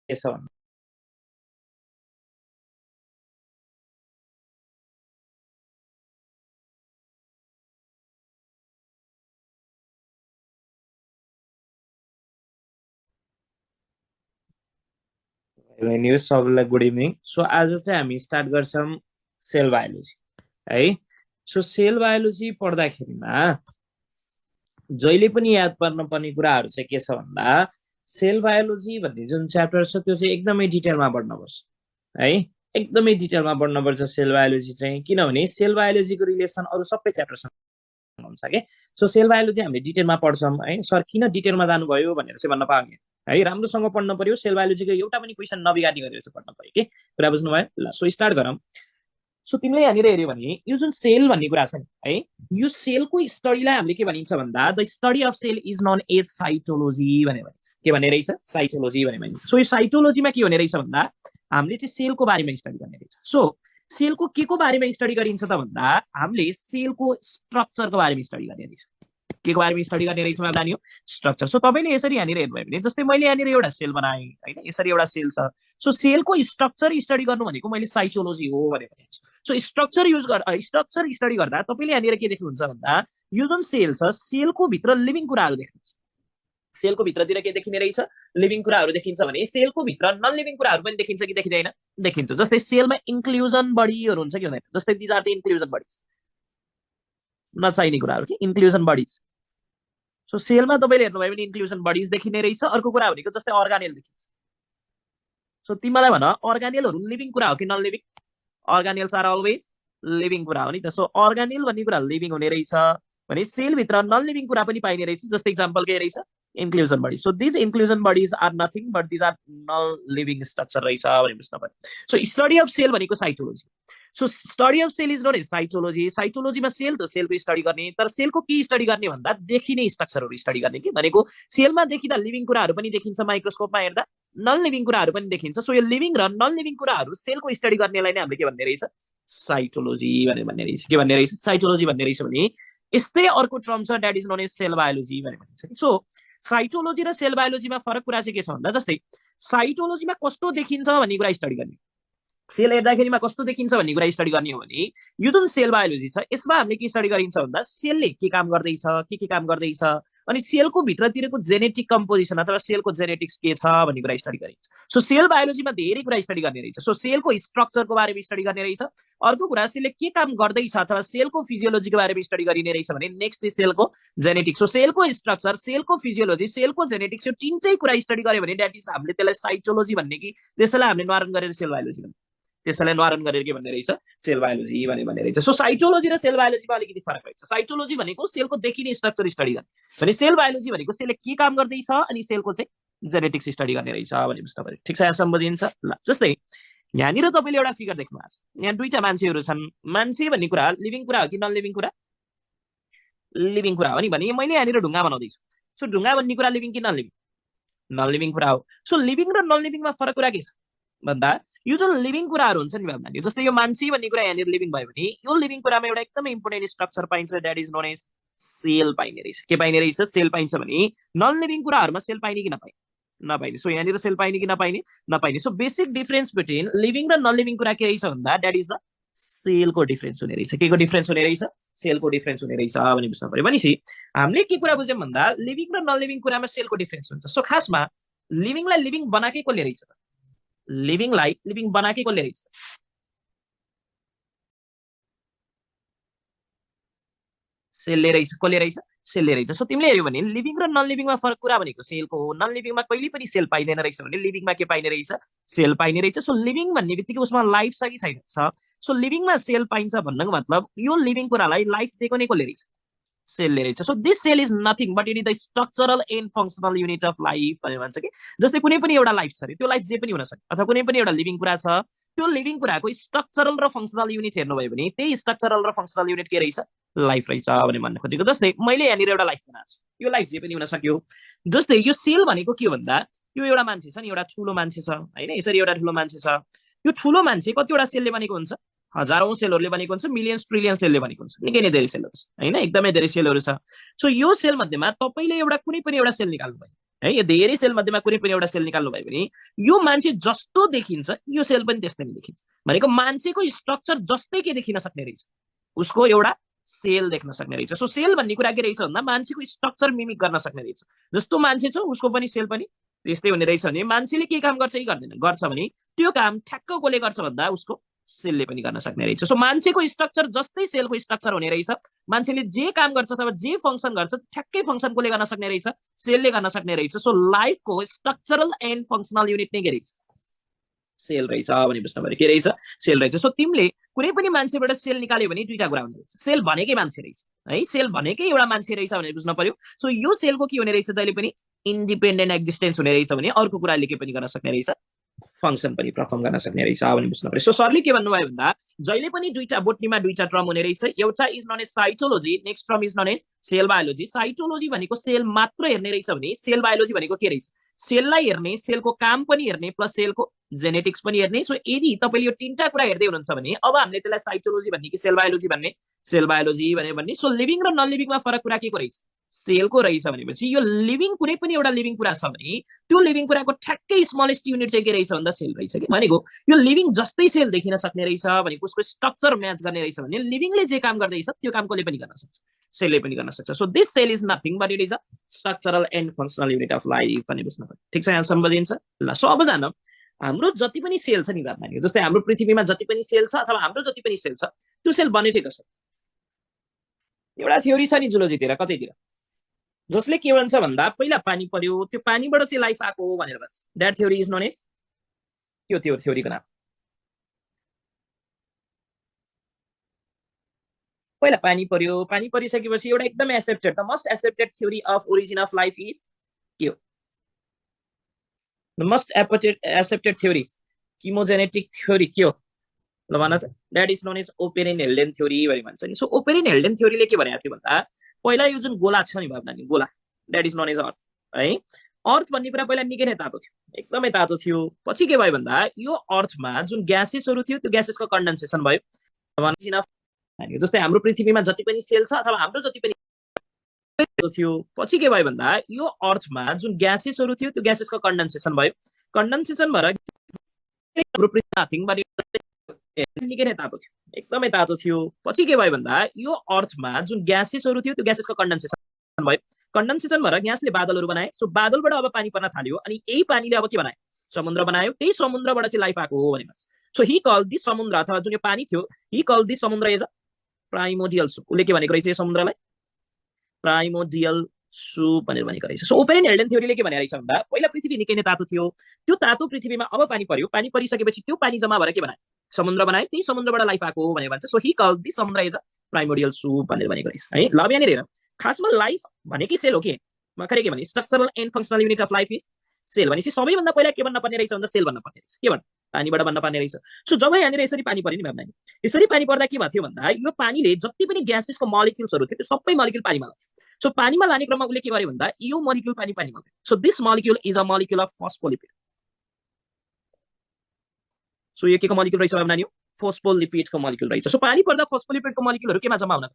के छ भन्नु न्युज सबैलाई गुड इभिनिङ। सो आज चाहिँ हामी स्टार्ट गर्छौँ सेल बायोलोजी है। सो सेल बायोलोजी पढ्दाखेरिमा जहिले पनि याद पर्नुपर्ने कुराहरू चाहिँ के छ भन्दा सेल बायोलोजी भन्ने जुन च्याप्टर छ त्यो चाहिँ एकदमै डिटेलमा पढ्नुपर्छ है। एकदमै डिटेलमा पढ्नुपर्छ सेल बायोलोजी चाहिँ, किनभने सेल बायोलोजीको रिलेसन अरू सबै च्याप्टरसँग हुन्छ के। सो सेल बायोलोजी हामीले डिटेलमा पढ्छौँ है। सर किन डिटेलमा जानुभयो भनेर चाहिँ भन्न पाउने है, राम्रोसँग पढ्न पर्यो। सेल बायोलोजीको एउटा पनि क्वेसन नबिगार्ने गरेर चाहिँ पढ्न पर्यो के, कुरा बुझ्नुभयो ल। सो स्टार्ट गरौँ। सो तिमीले यहाँनिर हेऱ्यो भने यो जुन सेल भन्ने कुरा छ नि है, यो सेलको स्टडीलाई हामीले के भनिन्छ भन्दा the study of cell is known as cytology भनेर भनिन्छ। के भन्ने रहेछ? साइटोलोजी भनेर भनिन्छ। सो यो साइटोलोजीमा के हुने रहेछ भन्दा हामीले चाहिँ सेलको बारेमा स्टडी गर्ने रहेछ। सो सेलको के को बारेमा स्टडी गरिन्छ त भन्दा हामीले सेलको स्ट्रक्चरको बारेमा स्टडी गर्ने रहेछ। के को बारेमा स्टडी गर्ने रहेछ मलाई हो स्ट्रक्चर। सो तपाईँले यसरी यहाँनिर हेर्नुभयो भने जस्तै मैले यहाँनिर एउटा सेल बनाएँ होइन, यसरी एउटा सेल छ। सो सेलको स्ट्रक्चर स्टडी गर्नु भनेको मैले साइटोलोजी हो भनेर भनेको छु। सो स्ट्रक्चर स्टडी गर्दा तपाईँले यहाँनिर के देख्नुहुन्छ भन्दा यो जुन सेल छ सेलको भित्र लिभिङ कुराहरू देख्नुहुन्छ। सेलको भित्रतिर के देखिने रहेछ? लिभिङ कुराहरू देखिन्छ भने सेलको भित्र नन लिभिङ कुराहरू पनि देखिन्छ कि देखिँदैन? देखिन्छ। जस्तै सेलमा इन्क्लुजन बडीहरू हुन्छ कि हुँदैन? जस्तै these are the inclusion bodies, नचाहिने कुराहरू कि इन्क्लुजन बडीज। सो सेलमा तपाईँले हेर्नुभयो भने इन्क्लुजन बडीज देखिने रहेछ। अर्को कुरा भनेको जस्तै अर्गानेल देखिन्छ। सो तिमीलाई भन अर्गानेलहरू लिभिङ कुरा हो कि non living? Organelles are always living कुरा हो नि त। सो अर्गानेल भन्ने कुरा लिभिङ हुने रहेछ भने सेलभित्र नन लिभिङ कुरा पनि पाइने रहेछ। जस्तै इक्जाम्पल के रहेछ? Inclusion body. So these inclusion bodies are nothing but these are non living structure रहेछ भने बुझ्न पर्यो। सो स्टडी अफ सेल भनेको cytology. So study of cell is known as cytology. साइटोलोजीमा सेल त सेलको स्टडी गर्ने, तर सेलको के स्टडी गर्ने भन्दा देखिने स्ट्रक्चरहरू स्टडी गर्ने कि भनेको सेलमा देखिँदा लिभिङ कुराहरू पनि देखिन्छ, माइक्रोस्कोपमा हेर्दा नन लिभिङ कुराहरू पनि देखिन्छ। सो यो लिभिङ र नन लिभिङ कुराहरू सेलको स्टडी गर्नेलाई नै हामीले के भन्ने रहेछ? साइटोलोजी भनेर भन्ने रहेछ। के भन्ने रहेछ? साइटोलोजी भन्ने रहेछ भने यस्तै अर्को टर्म छ that is known as cell biology भनेर भनिन्छ। सो साइटोलोजी र सेल बायोलोजीमा फरक कुरा चाहिँ के छ भन्दा जस्तै साइटोलोजीमा कस्तो देखिन्छ भन्ने कुरा स्टडी गर्ने, सेल हेर्दाखेरिमा कस्तो देखिन्छ भन्ने कुरा स्टडी गर्ने हो भने यो जुन सेल बायोलोजी छ यसमा हामीले के स्टडी गरिन्छ भन्दा सेलले के काम गर्दैछ, के काम गर्दैछ, अनि सेलको भित्रतिरको जेनेटिक कम्पोजिसन अथवा सेलको जेनेटिक्स के छ भन्ने कुरा स्टडी गरिन्छ। सो सेल बायोलोजीमा धेरै कुरा स्टडी गर्ने रहेछ। सो सेलको स्ट्रक्चरको बारेमा स्टडी गर्ने रहेछ। अर्को कुरा सेलले के काम गर्दैछ अथवा सेलको फिजियोलोजीको बारेमा स्टडी गरिने रहेछ भने नेक्स्ट सेलको जेनेटिक्स। सो सेलको स्ट्रक्चर, सेलको फिजियोलोजी, सेलको जेनेटिक्स, यो तीनटै कुरा स्टडी गर्यो भने द्याट इज हामीले त्यसलाई साइटोलोजी भन्ने कि त्यसैलाई हामीले निवारण गरेर सेल बायोलोजी भन्ने, त्यसैलाई निवारण गरेर के भन्ने रहेछ? सेल बायोलोजी भन्ने रहेछ। सो साइटोलोजी र सेल बायोलोजीमा अलिकति फरक रहेछ। साइटोलोजी भनेको सेलको देखिने स्ट्रक्चर स्टडी गर्ने भने सेल बायोलोजी भनेको सेलले के काम गर्दैछ अनि सेलको चाहिँ जेनेटिक्स स्टडी गर्ने रहेछ भने बुझ्न पर्यो। ठिक छ, यहाँसम्म बुझिन्छ ल। जस्तै यहाँनिर तपाईँले एउटा फिगर देख्नु भएको छ, यहाँ दुईटा मान्छेहरू छन्। मान्छे भन्ने कुरा लिभिङ कुरा हो कि नन लिभिङ कुरा? लिभिङ कुरा हो नि। भने मैले यहाँनिर ढुङ्गा बनाउँदैछु। सो ढुङ्गा भन्ने कुरा लिभिङ कि नन लिभिङ? नन लिभिङ कुरा हो। सो लिभिङ र नन लिभिङमा फरक कुरा के छ भन्दा यो जुन लिभिङ कुराहरू हुन्छ नि भन्दा जस्तै यो मान्छे भन्ने कुरा यहाँनिर लिभिङ भयो भने यो लिभिङ कुरामा एउटा एकदमै इम्पोर्टेन्ट स्ट्रक्चर पाइन्छ that is known as cell पाइने रहेछ। के पाइने रहेछ? सेल पाइन्छ भने नन लिभिङ कुराहरूमा सेल पाइने कि नपाइने? नपाइने। सो यहाँनिर सेल पाइने कि नपाइने? नपाइने। So basic difference between living र नन लिभिङ कुरा के रहेछ भन्दा द्याट इज द सेलको डिफरेन्स हुने रहेछ। के को डिफरेन्स हुने रहेछ? सेलको डिफरेन्स हुने रहेछ भने बुझ्न पर्यो। भनेपछि हामीले के कुरा बुझ्यौँ भन्दा लिभिङ र नन लिभिङ कुरामा सेलको डिफरेन्स हुन्छ। सो खासमा लिभिङलाई लिभिङ बनाएकै कसले रहेछ? लिभिङलाई लिभिङ बनाएकै कसले रहेछ? सेलले रहेछ। कसले रहेछ? सेलले रहेछ। सो तिमीले हेऱ्यौ भने लिभिङ र नन लिभिङमा फरक कुरा भनेको सेलको हो। नन लिभिङमा कहिले पनि सेल पाइँदैन रहेछ भने लिभिङमा के पाइने रहेछ? सेल पाइने रहेछ। सो लिभिङ भन्ने बित्तिकै उसमा लाइफ छ कि छैन छ। सो लिभिङमा सेल पाइन्छ भन्नुको मतलब यो लिभिङ कुरालाई लाइफ दिएको नै कसले रहेछ? सेलले रहेछ। So this cell is nothing but it is the structural and functional unit of life भनेर भन्छ कि जस्तै कुनै पनि एउटा लाइफ छ अरे त्यो लाइफ जे पनि हुन सक्छ अथवा कुनै पनि एउटा लिभिङ कुरा छ त्यो लिभिङ कुराको स्ट्रक्चरल र फङ्सनल युनिट हेर्नुभयो भने त्यही स्ट्रक्चरल र फङ्सनल युनिट के रहेछ? लाइफ रहेछ भने भन्न खोजेको। जस्तै मैले यहाँनिर एउटा लाइफ बनाएको छु, यो लाइफ जे पनि हुन सक्यो। जस्तै यो सेल भनेको के हो भन्दा यो एउटा मान्छे छ नि, एउटा ठुलो मान्छे छ होइन, यसरी एउटा ठुलो मान्छे छ। यो ठुलो मान्छे कतिवटा सेलले बनेको हुन्छ? हजारौं सेलहरूले बनेको हुन्छ, मिलियन्स ट्रिलियन सेलले बनेको हुन्छ। निकै नै धेरै सेलहरू छ होइन, एकदमै धेरै सेलहरू छ। सो यो सेल मध्येमा तपाईँले एउटा कुनै पनि एउटा सेल निकाल्नु भयो है। यो धेरै सेल मध्येमा कुनै पनि एउटा सेल निकाल्नु भयो भने यो मान्छे जस्तो देखिन्छ यो सेल पनि त्यस्तै नै देखिन्छ। भनेको मान्छेको स्ट्रक्चर जस्तै के देखिन सक्ने रहेछ, उसको एउटा सेल देख्न सक्ने रहेछ। सो सेल भन्ने कुरा के रहेछ भन्दा मान्छेको स्ट्रक्चर मिमिक गर्न सक्ने रहेछ। जस्तो मान्छे छ उसको पनि सेल पनि त्यस्तै हुने रहेछ भने मान्छेले के काम गर्छ कि गर्दैन, गर्छ भने त्यो काम ठ्याक्क कसले गर्छ भन्दा उसको सेलले पनि गर्न सक्ने रहेछ। सो मान्छेको स्ट्रक्चर जस्तै सेलको स्ट्रक्चर हुने रहेछ। मान्छेले जे काम गर्छ अथवा जे फंक्सन गर्छ ठ्याक्कै फंक्सन कसले गर्न सक्ने रहेछ, सेलले गर्न सक्ने रहेछ। सो लाइफको स्ट्रक्चरल एन्ड फंक्सनल युनिट नै के रहेछ, सेल रहेछ भने बुझ्नु पर्यो। के रहेछ, सेल रहेछ। सो तिमीले कुनै पनि मान्छेबाट सेल निकाल्यो भने दुईटा कुरा हुने रहेछ, सेल भनेकै मान्छे रहेछ है, सेल भनेकै एउटा मान्छे रहेछ भनेर बुझ्नु पर्यो। सो यो सेलको के हुने रहेछ, जहिले पनि इन्डिपेन्डेन्ट एक्जिस्टेन्स हुने रहेछ भने अर्को कुराले के पनि गर्न सक्ने रहेछ, फंक्सन पनि परफर्म गर्न सक्ने रहेछ भने बुझ्नु पर्यो। सो सरले के भन्नुभयो भन्दा जहिले पनि दुईटा बोटनीमा दुईटा टर्म हुने रहेछ, एउटा is known as cytology, next term is known as cell biology. Cytology भनेको सेल मात्र हेर्ने रहेछ भने सेल बायोलोजी भनेको के रहेछ, सेललाई हेर्ने, सेलको काम पनि हेर्ने प्लस सेलको जेनेटिक्स पनि हेर्ने। सो यदि तपाईले यो तीनटा कुरा हेर्दै हुनुहुन्छ भने अब हामीले त्यसलाई साइटोलोजी भन्ने कि सेल बायोलोजी भन्ने, सेल बायोलोजी भनेर भन्ने। सो लिभिङ र नन लिभिङमा फरक कुरा के को रहेछ, सेलको रहेछ भनेपछि यो लिभिङ कुनै पनि एउटा लिभिङ कुरा छ भने त्यो लिभिङ कुराको ठ्याक्कै स्मलेस्ट युनिट चाहिँ के रहेछ भन्दा सेल रहेछ कि। भनेको यो लिभिङ जस्तै सेल देखिन सक्ने रहेछ भनेको उसको स्ट्रक्चर म्याच गर्ने रहेछ भने लिभिङले जे काम गर्दैछ त्यो काम कसले पनि गर्न सक्छ, सेलले पनि गर्न सक्छ। So this cell is nothing but it is a structural and functional unit of life भने बुझ्नु पर्यो। ठिक छ, यहाँ सम्बन्धिन्छ ल। सो अब जान हाम्रो जति पनि सेल छ नि बाबा, जस्तै हाम्रो पृथ्वीमा जति पनि सेल छ अथवा हाम्रो जति पनि सेल छ त्यो सेल बने चाहिँ कसरी, एउटा थ्योरी छ नि जुलोजीतिर कतैतिर, जसले के भन्छ भन्दा पहिला पानी पर्यो, त्यो पानीबाट चाहिँ लाइफ आएको हो भनेर भन्छ। That theory is known as, त्यो थ्योरीको नाम पहिला पानी पर्यो, पानी परिसकेपछि एउटा एकदम accepted, the most accepted theory of origin of life is के हो, the most accepted theory chemogenetic theory के हो ल भन त, that is known as Oparin Haldane theory भने भन्छ नि। सो ओपेरिन हेल्डेन थ्योरीले के भनेको थियो भन्दा पहिला यो जुन गोला छ नि बाबु नानी, गोला that is known as earth है। अर्थ भन्ने कुरा पहिला निकै नै तातो थियो, एकदमै तातो थियो। पछि के भयो भन्दा यो अर्थमा जुन ग्यासेसहरू थियो त्यो ग्यासेसको कन्डेन्सेसन भयो। जस्तै हाम्रो पृथ्वीमा जति पनि सेल छ अथवा हाम्रो जति पनि थियो, पछि के भयो भन्दा यो अर्थमा जुन ग्यासेसहरू थियो त्यो ग्यासेसको कन्डेन्सेसन भयो। कन्डेन्सेसन भएर हाम्रो पृथ्वी निकै नै तातो थियो, एकदमै तातो थियो। पछि के भयो भन्दा यो अर्थमा जुन ग्यासेसहरू थियो त्यो ग्यासेसको कन्डेन्सेसन भयो। कन्डेन्सेसन भएर ग्यासले बादलहरू बनाए। सो बादलबाट अब पानी पर्न थाल्यो अनि यही पानीले अब के बनायो, समुद्र बनायो। त्यही समुद्रबाट चाहिँ लाइफ आएको हो भने भन्छ। सो ही कल दिस समुद्र अथवा जुन यो पानी थियो, ही कल दिस समुद्र एज अ प्राइमोडियल सुप। उसले के भनेको रहेछ यो समुद्रलाई, प्राइमोडियल सुप भनेर भनेको रहेछ। सो ओपेरिन हेल्डेन थ्योरीले के भनेको रहेछ भन्दा पहिला पृथ्वी निकै नै तातो थियो, त्यो तातो पृथ्वीमा अब पानी पर्यो, पानी परिसकेपछि त्यो पानी जम्मा भएर के बनायो, समुद्र बनायो। त्यही समुद्रबाट लाइफ आएको हो भनेर भन्छ। सो ही कल दिस समुद्र एज अ प्राइमोडियल सुप भनेर भनेको रहेछ है। ल यहाँनिर हेर, खासमा लाइफ भनेकै सेल हो कि भर्खरै के भने structural and functional unit of life is cell भनेपछि सबैभन्दा पहिला के भन्न पर्ने रहेछ भन्दा सेल भन्न पर्ने रहेछ। के भन्न, पानीबाट भन्न पर्ने रहेछ। सो जब यहाँनिर यसरी पानी पर्यो नि भाइ, यसरी पानी पर्दा के भयो भन्दा यो पानीले जति पनि ग्यासेसको मलिक्युल्सहरू थियो त्यो सबै मलिक्युल पानीमा लाग्थ्यो। सो पानीमा लाने क्रममा उसले के गर्यो भन्दा यो मलिक्युल पानीमा गयो। So this molecule is a molecule of phospholipid. So यो के को मलिक्युल रहेछ नानी, फोस्फोलिपिडको मलिक्युल रहेछ। सो पानी पर्दा फोस्फोलिपिडको मलिक्युलहरू केमा जम्मा हुन,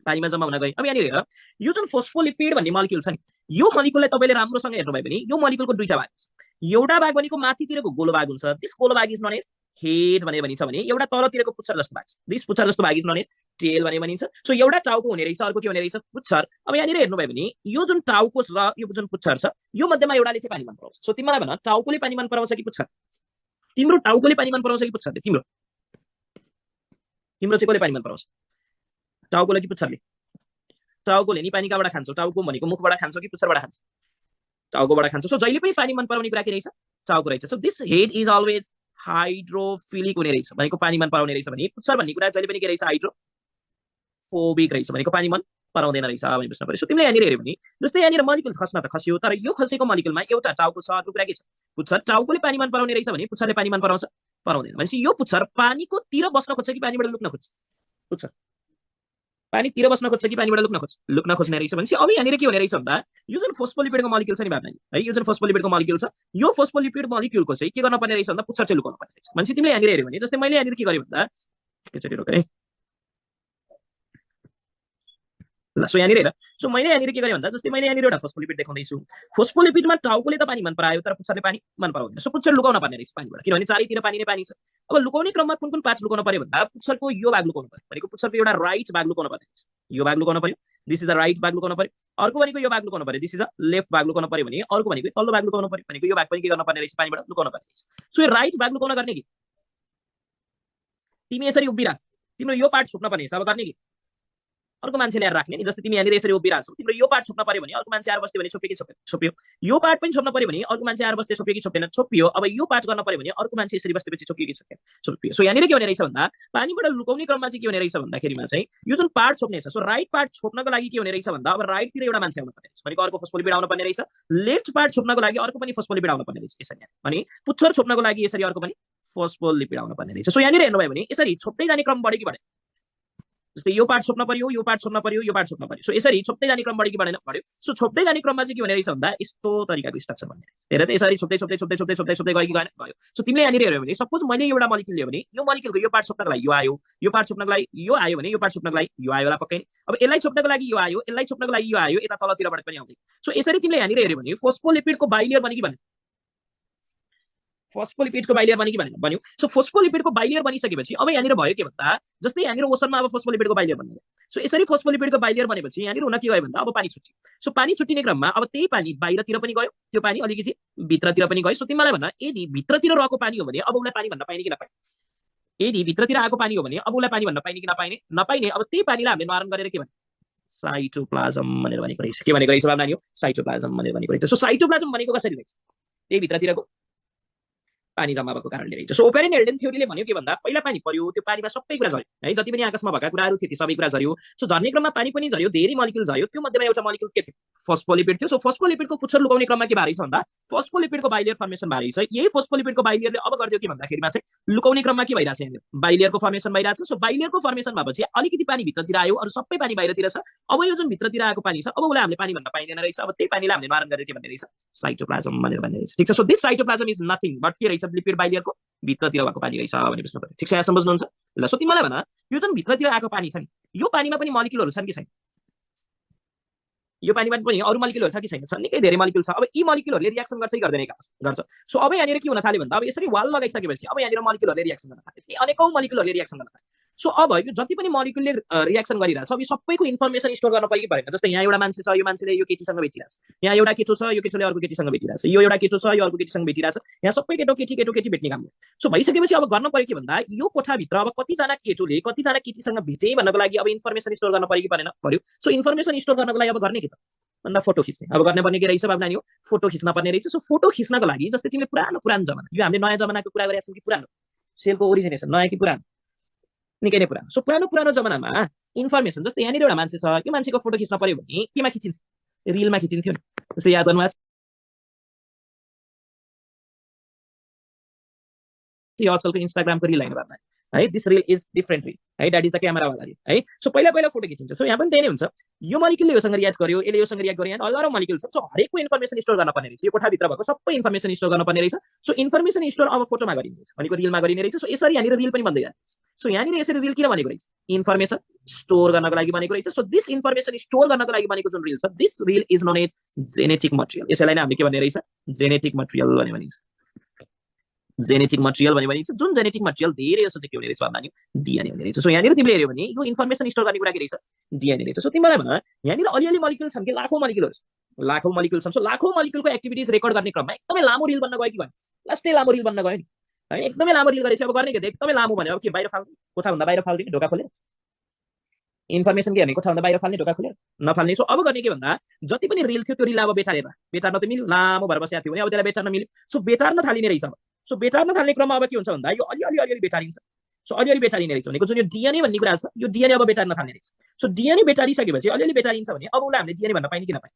पानीमा जम्मा हुन गए। अब यहाँनिर हेर, यो जुन फोस्फोलिपिड भन्ने मलिक्युल छ नि, यो मलिक्युललाई तपाईले राम्रोसँग हेर्नुभयो भने यो मलिक्युलको दुईटा भाग छ। एउटा भाग भनेको माथितिरको गोलो भाग हुन्छ, दिस गोलो भाग इज नोन एज हेड भनेर भनिन्छ भने एउटा तलतिरको पुच्छर जस्तो भाग छ, दिस पुच्छर जस्तो भाग इज नोन एज टेल भनेर भनिन्छ। सो एउटा टाउको हुने रहेछ, अर्को के हुने रहेछ, पुच्छर। अब यहाँनिर हेर्नुभयो भने यो जुन टाउको र यो जुन पुच्छर छ यो मध्येमा एउटाले चाहिँ पानी मन पराउँछ। सो तिमीलाई भन, टाउकोले पानी मन पराउँछ कि पुच्छर, तिम्रो टाउकोले पानी मन पराउँछ कि पुच्छरले, तिम्रो तिम्रो चाहिँ कसले पानी मन पराउँछ, टाउकोले कि पुच्छरले? टाउकोले नि पानी कहाँबाट खान्छौ, टाउको भनेको मुखबाट खान्छौ कि पुच्छरबाट खान्छौ, टाउकोबाट खान्छौ। सो जहिले पनि पानी मन पराउने कुरा के रहेछ, टाउको रहेछ। So this head is always hydrophilic हुने रहेछ भनेको पानी मन पराउने रहेछ भने पुच्छर भन्ने कुरा जहिले पनि के रहेछ, हाइड्रोफोबिक रहेछ भनेको पानी मन पराउँदैन रहेछ भने बुझ्नु पर्यो। सो तिमीले यहाँनिर हेऱ्यो भने जस्तै यहाँनिर मलिक्युल खस्न त खस्यो, तर यो खसेको मलिक्युलमा एउटा टाउको छ, अर्को कुरा के छ, पुच्छर। टाउकोले पानी मन पराउने रहेछ भने पुच्छरले पानी मन पराउँछ, पराउँदैन। भनेपछि यो पुच्छर पानीको तिर बस्न खोज्छ कि पानीबाट लुक्न खोज्छ, पुच्छर पानी तिर बस्न खोज्छ कि पानीबाट लुक्न खोज्ने रहेछ। भनेपछि अब यहाँनिर के हुने रहेछ भन्दा यो जुन फोस्फोलिपिडको मलिक्युल छ नि बाबु है, यो जुन फोस्फोलिपिडको मलिक्युल छ, यो फोस्फोलिपिड मलिक्युलको चाहिँ के गर्न पर्ने रहेछ भन्दा पुच्छर चाहिँ लुकाउनु पर्ने रहेछ। भनेपछि तिमीले यहाँनिर हेऱ्यो भने जस्तै मैले यहाँनिर के गरेँ भन्दा एकचोटि रोक है, ल सो यहाँनिर हेर, सो मैले यहाँनिर के गरेँ भन्दा जस्तै मैले यहाँनिर एउटा फोस्फोलिपिड देखाउँदैछु, फोस्फोलिपिडमा टाउकोले त पानी मन परायो तर पुच्छरले पानी मन पराउँदैन। सो पुच्छर लुकाउन पर्ने रहेछ पानीबाट, किनभने चारैतिर पानी नै पानी छ। अब लुकाउने क्रममा कुन कुन पार्ट लुकाउन पर्यो भन्दा पुच्छरको यो भाग लुकाउनु पर्यो, भनेको पुच्छरको एउटा राइट भाग लुकाउन पर्ने रहेछ, यो भाग लुकाउन पर्यो, दिस इज द राइट भाग लुकाउन पर्यो। अर्को भनेको यो भाग लुकाउन पर्यो, दिस इज द लेफ्ट भाग लुकाउन पर्यो भने अर्को भनेको तल्लो भाग लुकाउन पर्यो, भनेको यो भाग पनि के गर्न पर्ने रहेछ पानीबाट लुकाउन पर्ने रहेछ। सो यो राइट भाग लुकाउन गर्ने कि तिमी यसरी उभिरहेछ, तिम्रो यो पार्ट छुट्न पर्ने अब गर्ने कि अर्को मान्छे ल्याएर राख्ने नि। जस्तै तिमी यहाँनिर यसरी उभिरहेछौ, तिम्रो यो पार्ट छुट्न पर्यो भने अर्को मान्छे आएर बस्यो भने छोप्यो कि छोपेन, छोप्यो। यो पार्ट पनि छोप्न पर्यो भने अर्को मान्छे आएर बस्यो छोप्यो कि छोपेन, छोपियो। अब यो पार्ट गर्न पर्यो भने अर्को मान्छे यसरी बसेपछि छोप्यो कि छोपेन, छोपियो। सो यहाँनिर के हुने रहेछ भन्दा पानीबाट लुकाउने क्रममा चाहिँ के हुने रहेछ भन्दाखेरिमा चाहिँ यो जुन पार्ट छोप्ने छ, सो राइट पार्ट छोप्नको लागि के हुने रहेछ भन्दा अब राइटतिर एउटा मान्छे आउनु पर्ने रहेछ, भनेको अर्को फोस्फोलिपिड आउनु पर्ने रहेछ। लेफ्ट पार्ट छोप्नको लागि अर्को पनि फोस्फोलिपिड आउनु पर्ने रहेछ यसरी, अनि पुच्छर छोप्नको लागि यसरी अर्को पनि फोस्फोलिपिड आउनु पर्ने रहेछ। सो यहाँनिर हेर्नुभयो भने यसरी छोप्दै जाने क्रम बढ्यो कि बढ्यो, जस्तै यो पार्ट छोप्न पर्यो, यो पार्ट छोप्न पर्यो, यो पार्ट छोप्न पर्यो। सो यसरी छोप्दै जाने क्रम बढ्यो कि बढेन, बढ्यो। सो छोप्दै जाने क्रममा चाहिँ के हुने रहेछ भन्दा यस्तो तरिकाको स्ट्रक्चर बन्ने। हेर त यसरी छोप्दै छोप्दै छोप्दै छोप्दै छोप्दै छोप्दै गयो कि गएन, गयो। सो तिमीले यहाँनिर हेर्यो भने सपोज मैले एउटा मलिक्युल लियो भने यो मलिक्युलको यो पार्ट छोप्नको लागि यो आयो, यो पार्ट छोप्नको लागि यो आयो भने यो पार्ट छोप्नको लागि यो आयो होला पक्कै। अब यसलाई छोप्नको लागि यो आयो, यसलाई छोप्नको लागि यो आयो, यता तलतिरबाट पनि आउँदै। सो यसरी तिमीले यहाँनिर हेर्यो भने फोस्फोलिपिडको बाइलेयर बन्यो कि बनेन, फोस्फोलिपिडको बाइलेयर बन्यो कि भनेन, बन्यो। सो फोस्फोलिपिडको बाइलेयर बनिसकेपछि अब यहाँनिर भयो के भन्दा जस्तै यहाँनिर ओसनमा अब फोस्फोलिपिडको बाइलेयर बन्यो। सो यसरी फोस्फोलिपिडको बाइलेयर बनेपछि यहाँनिर हुन के गयो भन्दा अब पानी छुट्यो। सो पानी छुट्टिने क्रममा अब त्यही पानी बाहिरतिर पनि गयो, त्यो पानी अलिकति भित्रतिर पनि गयो। सो तिमीलाई भन्दा यदि भित्रतिर रहेको पानी हो भने अब उसलाई पानी भन्न पाइने कि नपाइने, यदि भित्रतिर आएको पानी हो भने अब उसलाई पानी भन्न पाइने कि नपाइने, नपाइने। अब त्यही पानीलाई हामीले निवारण गरेर के भने साइटोप्लाज्म भनेर भनेको रहेछ। के भनेको रहेछ नानी हो, साइटोप्लाज्म भनेर भनेको रहेछ। सो साइटोप्लाज्म भनेको कसरी रहेछ, त्यही भित्रतिरको पानी जम्मा भएको कारणले रहेछ। सो ओपेरिन हेल्डेन थ्योरीले भन्यो के भन्दा पहिला पानी पर्यो, त्यो पानीमा सबै कुरा झर्यो है, जति पनि आकाशमा भएका कुराहरू थिए ती सबै कुरा झर्यो। सो झर्ने क्रममा पानी पनि झर्यो, धेरै मलिक्युल झर्यो, त्यो मध्येमा एउटा मलिक्युल के थियो, फोस्फोलिपिड थियो। सो फोस्फोलिपिडको पुच्छर लुकाउने क्रममा के भएको छ भन्दा फोस्फोलिपिडको बाइलेयर फर्मेसन भएको छ। यही फोस्फोलिपिडको बाइलेयरले अब गरिदियो के भन्दाखेरिमा चाहिँ लुकाउने क्रममा के भइरहेछ, यहाँनिर बाइलेयरको फर्मेसन भइरहेछ। सो बाइलेयरको फर्मेसन भएपछि अलिकति पानी भित्रतिर आयो, अरू सबै पानी बाहिरतिर छ। अब यो जुन भित्रतिर आएको पानी छ अब उसलाई हामीले पानी भन्न पाइँदैन रहेछ। अब त्यही पानीलाई हामीले निवारण गरेर के भन्ने रहेछ, साइटोप्लाज्म भनेर भन्ने रहेछ। ठिक छ। So this cytoplasm is nothing but के रहेछ, लिपिड बाइलेयरको भित्रतिर भएको पानी रहेछ भने बुझ्नु पर्यो। ठिक छ, यहाँ बुझ्नुहुन्छ ल। सो तिमीलाई भन यो जुन भित्रतिर आएको पानी छ नि, यो पानीमा पनि मलिक्युलहरू छन् कि छैन, यो पानीमा पनि अरू मलिक्युलहरू छ कि छैन, छन्, निकै धेरै मलिक्युल छ। अब यी मलिक्युलहरूले रिएक्सन गर्छ कि गर्दैन गर्छ। सो अब यहाँनिर के हुन थाल्यो भन्दा अब यसरी वाल लगाइसकेपछि अब यहाँनिर मलिक्युलहरूले रिएक्सन गर्न थाल्यो, अनेकौं मलिक्युलहरूले रिएक्सन गर्न थाल्यो। सो अब यो जति पनि मलिक्युलले रिएक्सन गरिरहेछ अब यो सबैको इन्फर्मेसन स्टोर गर्न पर्यो कि परेन। जस्तै यहाँ एउटा मान्छे छ, यो मान्छेले यो केटीसँग भेटिरहेछ, यहाँ एउटा केटो छ, यो केटोले अर्को केटीसँग भेटिरहेछ, यो एउटा केटो छ, यो अर्को केटीसँग भेटिरहेछ, यहाँ सबै केटो केटी भेट्ने काम हो। सो भइसकेपछि अब गर्न पर्यो के भन्दा यो कोठाभित्र अब कतिजना केटोले कतिजना केटीसँग भेटे भन्नको लागि अब इन्फर्मेसन स्टोर गर्न पर्यो कि परेन, पर्यो। सो इन्फर्मेसन स्टोर गर्नको लागि अब गर्ने के त भन्दा फोटो खिच्ने। अब गर्ने पर्ने के रहेछ बाबु नानी हो, फोटो खिच्न पर्ने रहेछ। सो फोटो खिच्नको लागि जस्तै तिमीले पुरानो जमाना, यो हामीले नयाँ जमानाको कुरा गरेका छौँ कि पुरानो सेलको ओरिजिनेसन, नयाँ कि पुरानो, निकै नै पुरानो। सो पुरानो जमानामा इन्फर्मेसन जस्तै यहाँनिर एउटा मान्छे छ, यो मान्छेको फोटो खिच्न पर्यो भने केमा खिचिन्थ्यो, रिलमा खिचिन्थ्यो नि। जस्तै याद गर्नु आजकलको इन्स्टाग्रामको रिल होइन बाबा है, this reel is different reel है, द्याट इज द क्यामेरा वाला रिल है। सो पहिला फोटो खिचिन्छ। सो यहाँ पनि त्यही नै हुन्छ, यो मलिक्युलले योसँग रियाक्ट गर्यो, यसले योसँग रियाक्ट गर्यो, यहाँ हजारौं मलिक्युल छ। सो हरेकको इन्फर्मेसन स्टोर गर्न पर्ने रहेछ, यो कोठाभित्र भएको सबै इन्फर्मेसन स्टोर गर्न पर्ने रहेछ। सो इन्फर्मेसन स्टोर अब फोटोमा गरिने रहेछ, भनेको रिलमा गरिने रहेछ। सो यसरी यहाँनिर रिल पनि बन्दै जान्छ। सो यहाँनिर यसरी रिल किन बनेको रहेछ, इन्फर्मेसन स्टोर गर्नको लागि बनेको रहेछ। सो दिस इन्फर्मेसन स्टोर गर्नको लागि बनेको जुन रिल छ, this reel is known as genetic material. यसैलाई नै हामीले के भन्ने रहेछ, जेनेटिक मटेरियल भन्ने भनिन्छ, जेनेटिक मटेरियल भन्ने भनिन्छ। जुन जेनेटिक मटेरियल धेरै जस्तो चाहिँ के हुने रहेछ भन्दा डिएनए हुने रहेछ। सो यहाँनिर तिमीले हेर्यो भने यो इन्फर्मेसन स्टोर गर्ने कुरा के रहेछ, डिएनए रहेछ। सो तिमीलाई भन यहाँनिर अलिअलि मलिक्युल छन् कि लाखौं मलिक्युलहरू छन्, लाखौं मलिक्युल छन्। सो लाखौं मलिक्युलको एक्टिभिटिज रेकर्ड गर्ने क्रममा एकदमै लामो रिल बन्न गयो कि भएन, लास्टै लामो रिल बन्न गयो नि है, एकदमै लामो रिल गरेपछि अब गर्ने के, एकदमै लामो भने अब के बाहिर फाल्ने, कोठाभन्दा बाहिर फाल्दिने ढोका खोलेर, इन्फर्मेसन के भने कोठाभन्दा बाहिर फाल्ने ढोका खोलेर नफाल्ने। सो अब गर्ने के भन्दा जति पनि रिल थियो त्यो रिल अब बेटारेर, बेटार्न त मिल्यो, लामो भएर बसेको थियो भने अब त्यसलाई बेटार्न मिल्यो। सो बेटार्न थालिने रहेछ। सो बेटार्न थाल्ने क्रममा अब के हुन्छ भन्दा यो अलिअलि बेटारिन्छ। सो अलिअलि बेटारिने रहेछ भनेको जुन यो डिएनए भन्ने कुरा छ, यो डिएनए अब बेटार्न थाल्ने रहेछ। सो डिएनए बेटारिसकेपछि अलिअलि बेटारिन्छ भने अब उसलाई हामीले डिएनए भन्न पाइने कि नपाइने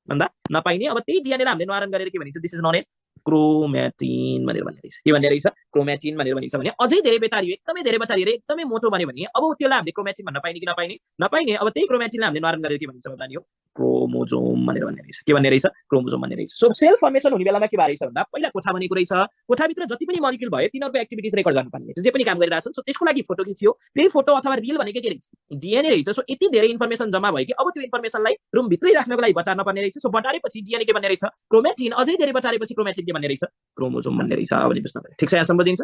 भन्दा नपाइने। अब त्यही डिएनएलाई हामीले निवारण गरेर के भनिन्छ, this is known as chromatin भनेर भन्ने रहेछ। के भन्ने रहेछ? क्रोमेटिन भनेर भनिन्छ भने अझै धेरै बेतारियो, एकदमै धेरै बेतारियो, एकदमै मोटो बन्यो भने अब त्यसलाई हामीले क्रोमेटिन भन्न पाइने कि नपाइने? नपाइने। अब त्यही क्रोमेटिनलाई हामीले नरम गरेर के भनिन्छ भन्दा नि हो क्रोमोजोम भनेर भन्ने रहेछ। के भन्ने रहेछ? क्रोमोजोम भन्ने रहेछ। सो सेल फर्मेसन हुने बेलामा के भए रहेछ भन्दा पहिला कोठा बनेको रहेछ। कोठाभित्र जति पनि मलिक्युल भयो तिनीहरूको एक्टिभिटिज रेकर्ड गर्नुपर्ने रहेछ, जे पनि काम गरिरहेछन्। सो त्यसको लागि फोटो खिच्यो। त्यही फोटो अथवा रिल भनेको के रहेछ? डिएनए रहेछ। सो यति धेरै इन्फर्मेसन जम्मा भयो कि अब त्यो इन्फर्मेसनलाई रुमभित्रै राख्नको लागि बचार्न पर्ने रहेछ। सो बटारेपछि डिएनए के भन्ने रहेछ? क्रोमेटिन। अझै धेरै बचारेपछि क्रोमेटिन के भन्ने रहेछ? क्रोमोजोम भन्ने रहेछ भने बुझ्न पर्यो। ठिक छ, यहाँसम्म बुझिन्छ?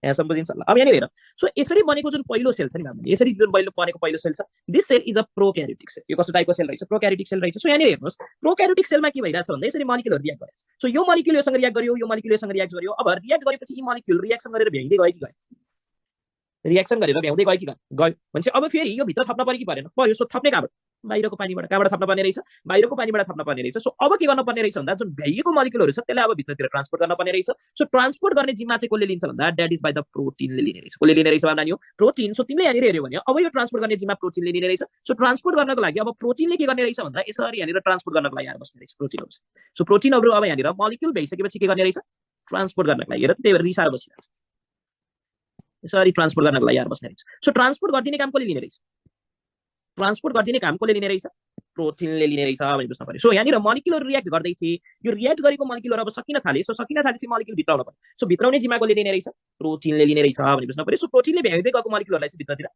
यहाँसम्म बुझिन्छ ल। अब यहाँनिर हेर, सो यसरी बनेको जुन पहिलो सेल छ नि हामीले, यसरी जुन बनेको पहिलो सेल छ, this cell is a prokaryotic cell. यो कस्तो टाइपको सेल रहेछ? प्रोक्यारियोटिक सेल रहेछ। सो यहाँनिर हेर्नुहोस्, प्रोक्यारियोटिक सेलमा के भइरहेछ भन्दा यसरी मलिक्युलहरू रियाक्ट गरेछ। सो यो मलिक्युल योसँग रियाक्ट गर्यो, यो मलिक्युल योसँग रियाक्ट गर्यो। अब रियाक्ट गरेपछि यी मलिक्युल रियाक्सन गरेर भ्याइँदै गयो कि गयो? रियाक्सन गरेर भ्याउँदै गयो कि गयो भने अब फेरि यो भित्र थप्न पर्यो कि परेन? पर्यो। सो थप्ने कहाँबाट? बाहिरको पानीबाट। कहाँबाट थप्न पर्ने रहेछ? बाहिरको पानीबाट थप्न पर्ने रहेछ। सो अब के गर्न पर्ने रहेछ भन्दा जुन भ्याइएको मलिक्युलहरू छ त्यसलाई अब भित्रतिर ट्रान्सपोर्ट गर्न पर्ने रहेछ। सो ट्रान्सपोर्ट गर्ने जिम्मा चाहिँ कसले लिन्छ भन्दा द्याट इज बाइ द प्रोटिनले लिने रहेछ। कसले लिने रहेछ भन्दा नि प्रोटिन। सो तिमीले यहाँनिर हेऱ्यो भने अब यो ट्रान्सपोर्ट गर्ने जिम्मा प्रोटिनले लिने रहेछ। सो ट्रान्सपोर्ट गर्नको लागि अब प्रोटिनले के गर्ने रहेछ भन्दा यसरी यहाँनिर ट्रान्सपोर्ट गर्नको लागि आएर बस्ने रहेछ प्रोटिनहरू। सो प्रोटिनहरू अब यहाँनिर मलिक्युल भइसकेपछि के गर्ने रहेछ? ट्रान्सपोर्ट गर्नको लागि। हेर त्यही भएर रिसाएर बसिरहेछ। यसरी ट्रान्सपोर्ट गर्नको लागि आएर बस्ने रहेछ। सो ट्रान्सपोर्ट गरिदिने काम कसले लिने रहेछ? ट्रान्सपोर्ट गरिदिने काम कसले लिने रहेछ? प्रोटिनले लिने रहेछ भने बुझ्न पर्यो। सो यहाँनिर मलिक्युलहरू रियाक्ट गर्दै थिए, यो रियाक्ट गरेको मलिक्युलहरू अब सकिन थाले। सो सकिन थालेपछि मलिक्युल भित्राउन पर्यो। सो भित्राउने जिम्मा कसले लिने रहेछ? प्रोटिनले लिने रहेछ भने बुझ्न पर्यो। सो प्रोटिनले भ्याउँदै गएको मलिक्युलहरूलाई चाहिँ भित्रतिर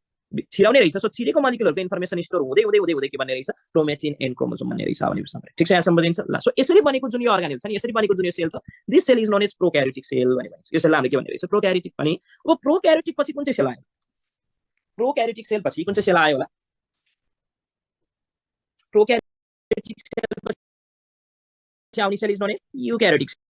छिराउने रहेछ। सो छिरेको मलिक्युलहरूको इन्फर्मेसन स्टोर हुँदै हुँदै हुँदै हुँदै के भन्ने रहेछ? क्रोमेटिन एन्ड क्रोमोजोम भन्ने रहेछ भने बुझ्न पर्यो। ठिक छ, यहाँसम्म बुझिन्छ ल। सो यसरी बनेको जुन यो अर्गानेल छ नि, यसरी बनेको जुन यो सेल छ, this cell is known as prokaryotic cell भने भनिन्छ। यो सेललाई हामीले के भन्ने रहेछ? प्रोक्यारियोटिक भने। अब प्रोक्यारियोटिक पछि कुन चाहिँ सेल आयो? प्रोक्यारियोटिक सेल पछि कुन चाहिँ सेल आयो होला? प्रोक्यारियोटिक सेल पछि आउने cell is known as eukaryotic cell.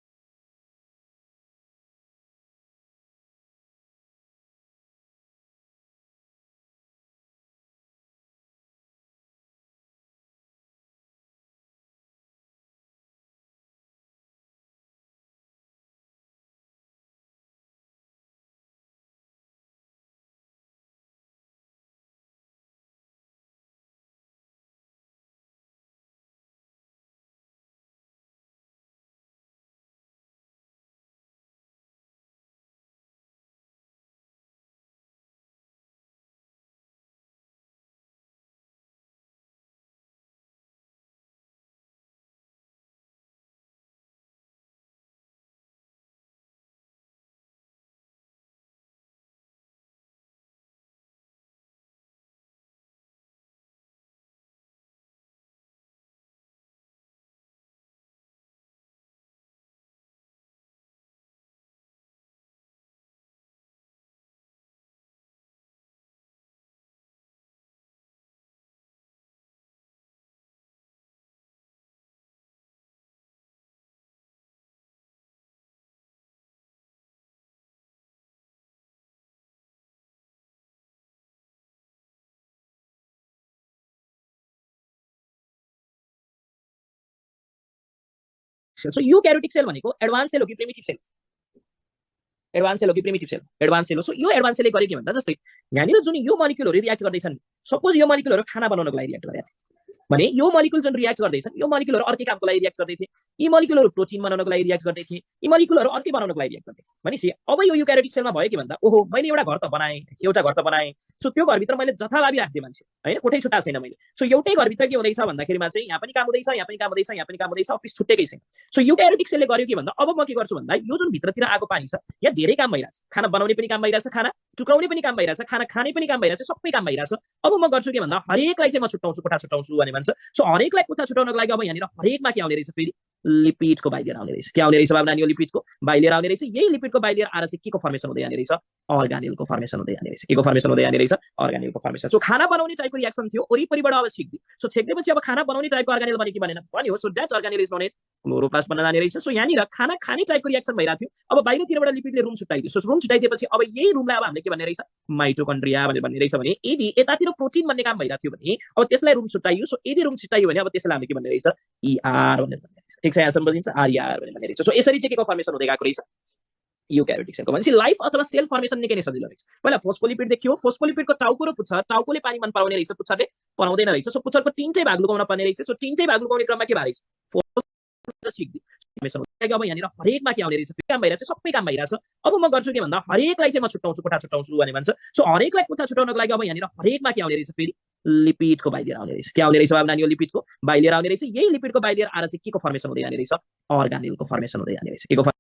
So eukaryotic cell भनेको एडभान्स सेल हो कि प्रिमिटिभ सेल? एडभान्स सेल हो कि प्रिमिटिभ सेल? एडभान्स सेल हो। सो यो एडभान्स सेलले गरे के भन्दा जस्तै यहाँनिर जुन यो मलिक्युलहरू रियाक्ट गर्दैछन्, सपोज यो मलिक्युलहरू खाना बनाउनको लागि रियाक्ट गरेका थिए भने यो मलिक्युल जुन रियाक्ट गर्दैछन्, यो मलिक्युलहरू अर्कै कामको लागि रियाक्ट गर्दै थिए। यी मलिक्युलहरू प्रोटिन बनाउनको लागि रियाक्ट गर्दै थिए, यी मलिक्युलहरू अर्कै बनाउनको लागि रियाक्ट गर्दै थिए। भनेपछि अब यो युक्यारियोटिक सेलमा भयो के भन्दा ओहो मैले एउटा घर त बनाएँ, एउटा घर त बनाएँ। सो त्यो घरभित्र मैले जथाभावी राख्दिएँ मान्छे, होइन, कोठै छुट्टा छैन मैले। सो एउटै घरभित्र के हुँदैछ भन्दाखेरिमा चाहिँ यहाँ पनि काम हुँदैछ, यहाँ पनि काम हुँदैछ, यहाँ पनि काम हुँदैछ, अफिस छुट्टेकै छैन। सो युक्यारियोटिक सेलले गर्यो के भन्दा अब म के गर्छु भन्दा यो जुन भित्रतिर आएको पानी छ यहाँ धेरै काम भइरहेछ। खाना बनाउने पनि काम भइरहेछ, खाना टुक्राउने पनि काम भइरहेछ, खाना खाने पनि काम भइरहेछ, सबै काम भइरहेछ। अब म गर्छु के भन्दा हरेकलाई चाहिँ म छुट्टाउँछु, कोठा छुट्टाउँछु भने भन्छ। सो हरेकलाई कोठा छुट्टाउनको लागि अब यहाँनिर हरेकमा के आउने रहेछ? फेरि लिपिडको बाइलेयर आउने रहेछ। के आउने रहेछ बाबु नानी? लिपिडको बाइलेयर आउने रहेछ। यही लिपिडको बाइलेयर आएर चाहिँ के को फर्मेसन हुँदै जाने रहेछ? अर्गानेलको फर्मेसन हुँदै जाने रहेछ। के को फर्मेसन हुँदै जाने रहेछ? अर्गानेलको फर्मेसन। सो खाना बनाउने टाइपको रियाक्सन थियो, वरिपरिबाट अब छिक्दियो। सो छेक्देपछि अब खाना बनाउने टाइपको अर्गानेल बन्यो कि बनेन? बन्यो। So that organelle is known as chloroplast बन्न जाने रहेछ। सो यहाँनिर खाना खाने टाइपको रियाक्सन भइरहेको थियो। अब बाहिरतिरबाट लिपिडले रुम छुट्टाइदियो। सो रुम छुट्टाइदिएपछि अब यही रुमलाई अब हामीले के भन्ने रहेछ? माइटोकन्ड्रिया भनेर भन्ने रहेछ। भने यदि यतातिर प्रोटिन भन्ने काम भइरहेको थियो भने अब त्यसलाई रुम छुट्टाइयो। सो यदि रुम छुट्टाइयो भने अब त्यसलाई हामीले के भन्ने रहेछ? ER भनेर भन्ने रहेछ। ठिक छ, यहाँसम्म बुझिन्छ? RER भनेर भन्ने रहेछ। सो यसरी चाहिँ के को फर्मेसन हुँदै गएको रहेछ? युक्यारियोटिक सेलको। भनेपछि लाइफ अथवा सेल फर्मेसन निकै नै सजिलो रहेछ। पहिला फोस्फोलिपिड देखियो, फोस्फोलिपिडको टाउको र पुच्छर, टाउकोले पानी मन पराउने रहेछ, पुच्छरले पराउँदैन रहेछ। सो पुच्छरको 3टै भाग लुकाउन पर्ने रहेछ। सो 3टै भाग लुकाउने क्रममा के भए रहेछ? सिक्दियो अब यहाँनिर हरेकमा के आउने रहेछ फेरि काम भइरहेछ सबै काम भइरहेछ अब म गर्छु के भन्दा हरेकलाई चाहिँ म छुट्याउँछु कोठा छुट्याउँछु भने भन्छ सो हरेकलाई कोठा छुट्याउनको लागि अब यहाँनिर हरेकमा के आउने रहेछ फेरि लिपिडको बाइलियर आउने रहेछ के आउने रहेछ अब नानीको लिपिडको बाइलियर आउने रहेछ यही लिपिडको बाइलियर आएर चाहिँ के को फर्मेसन हुँदै जाने रहेछ अर्गानेलको फर्मेसन हुँदै जाने रहेछ के को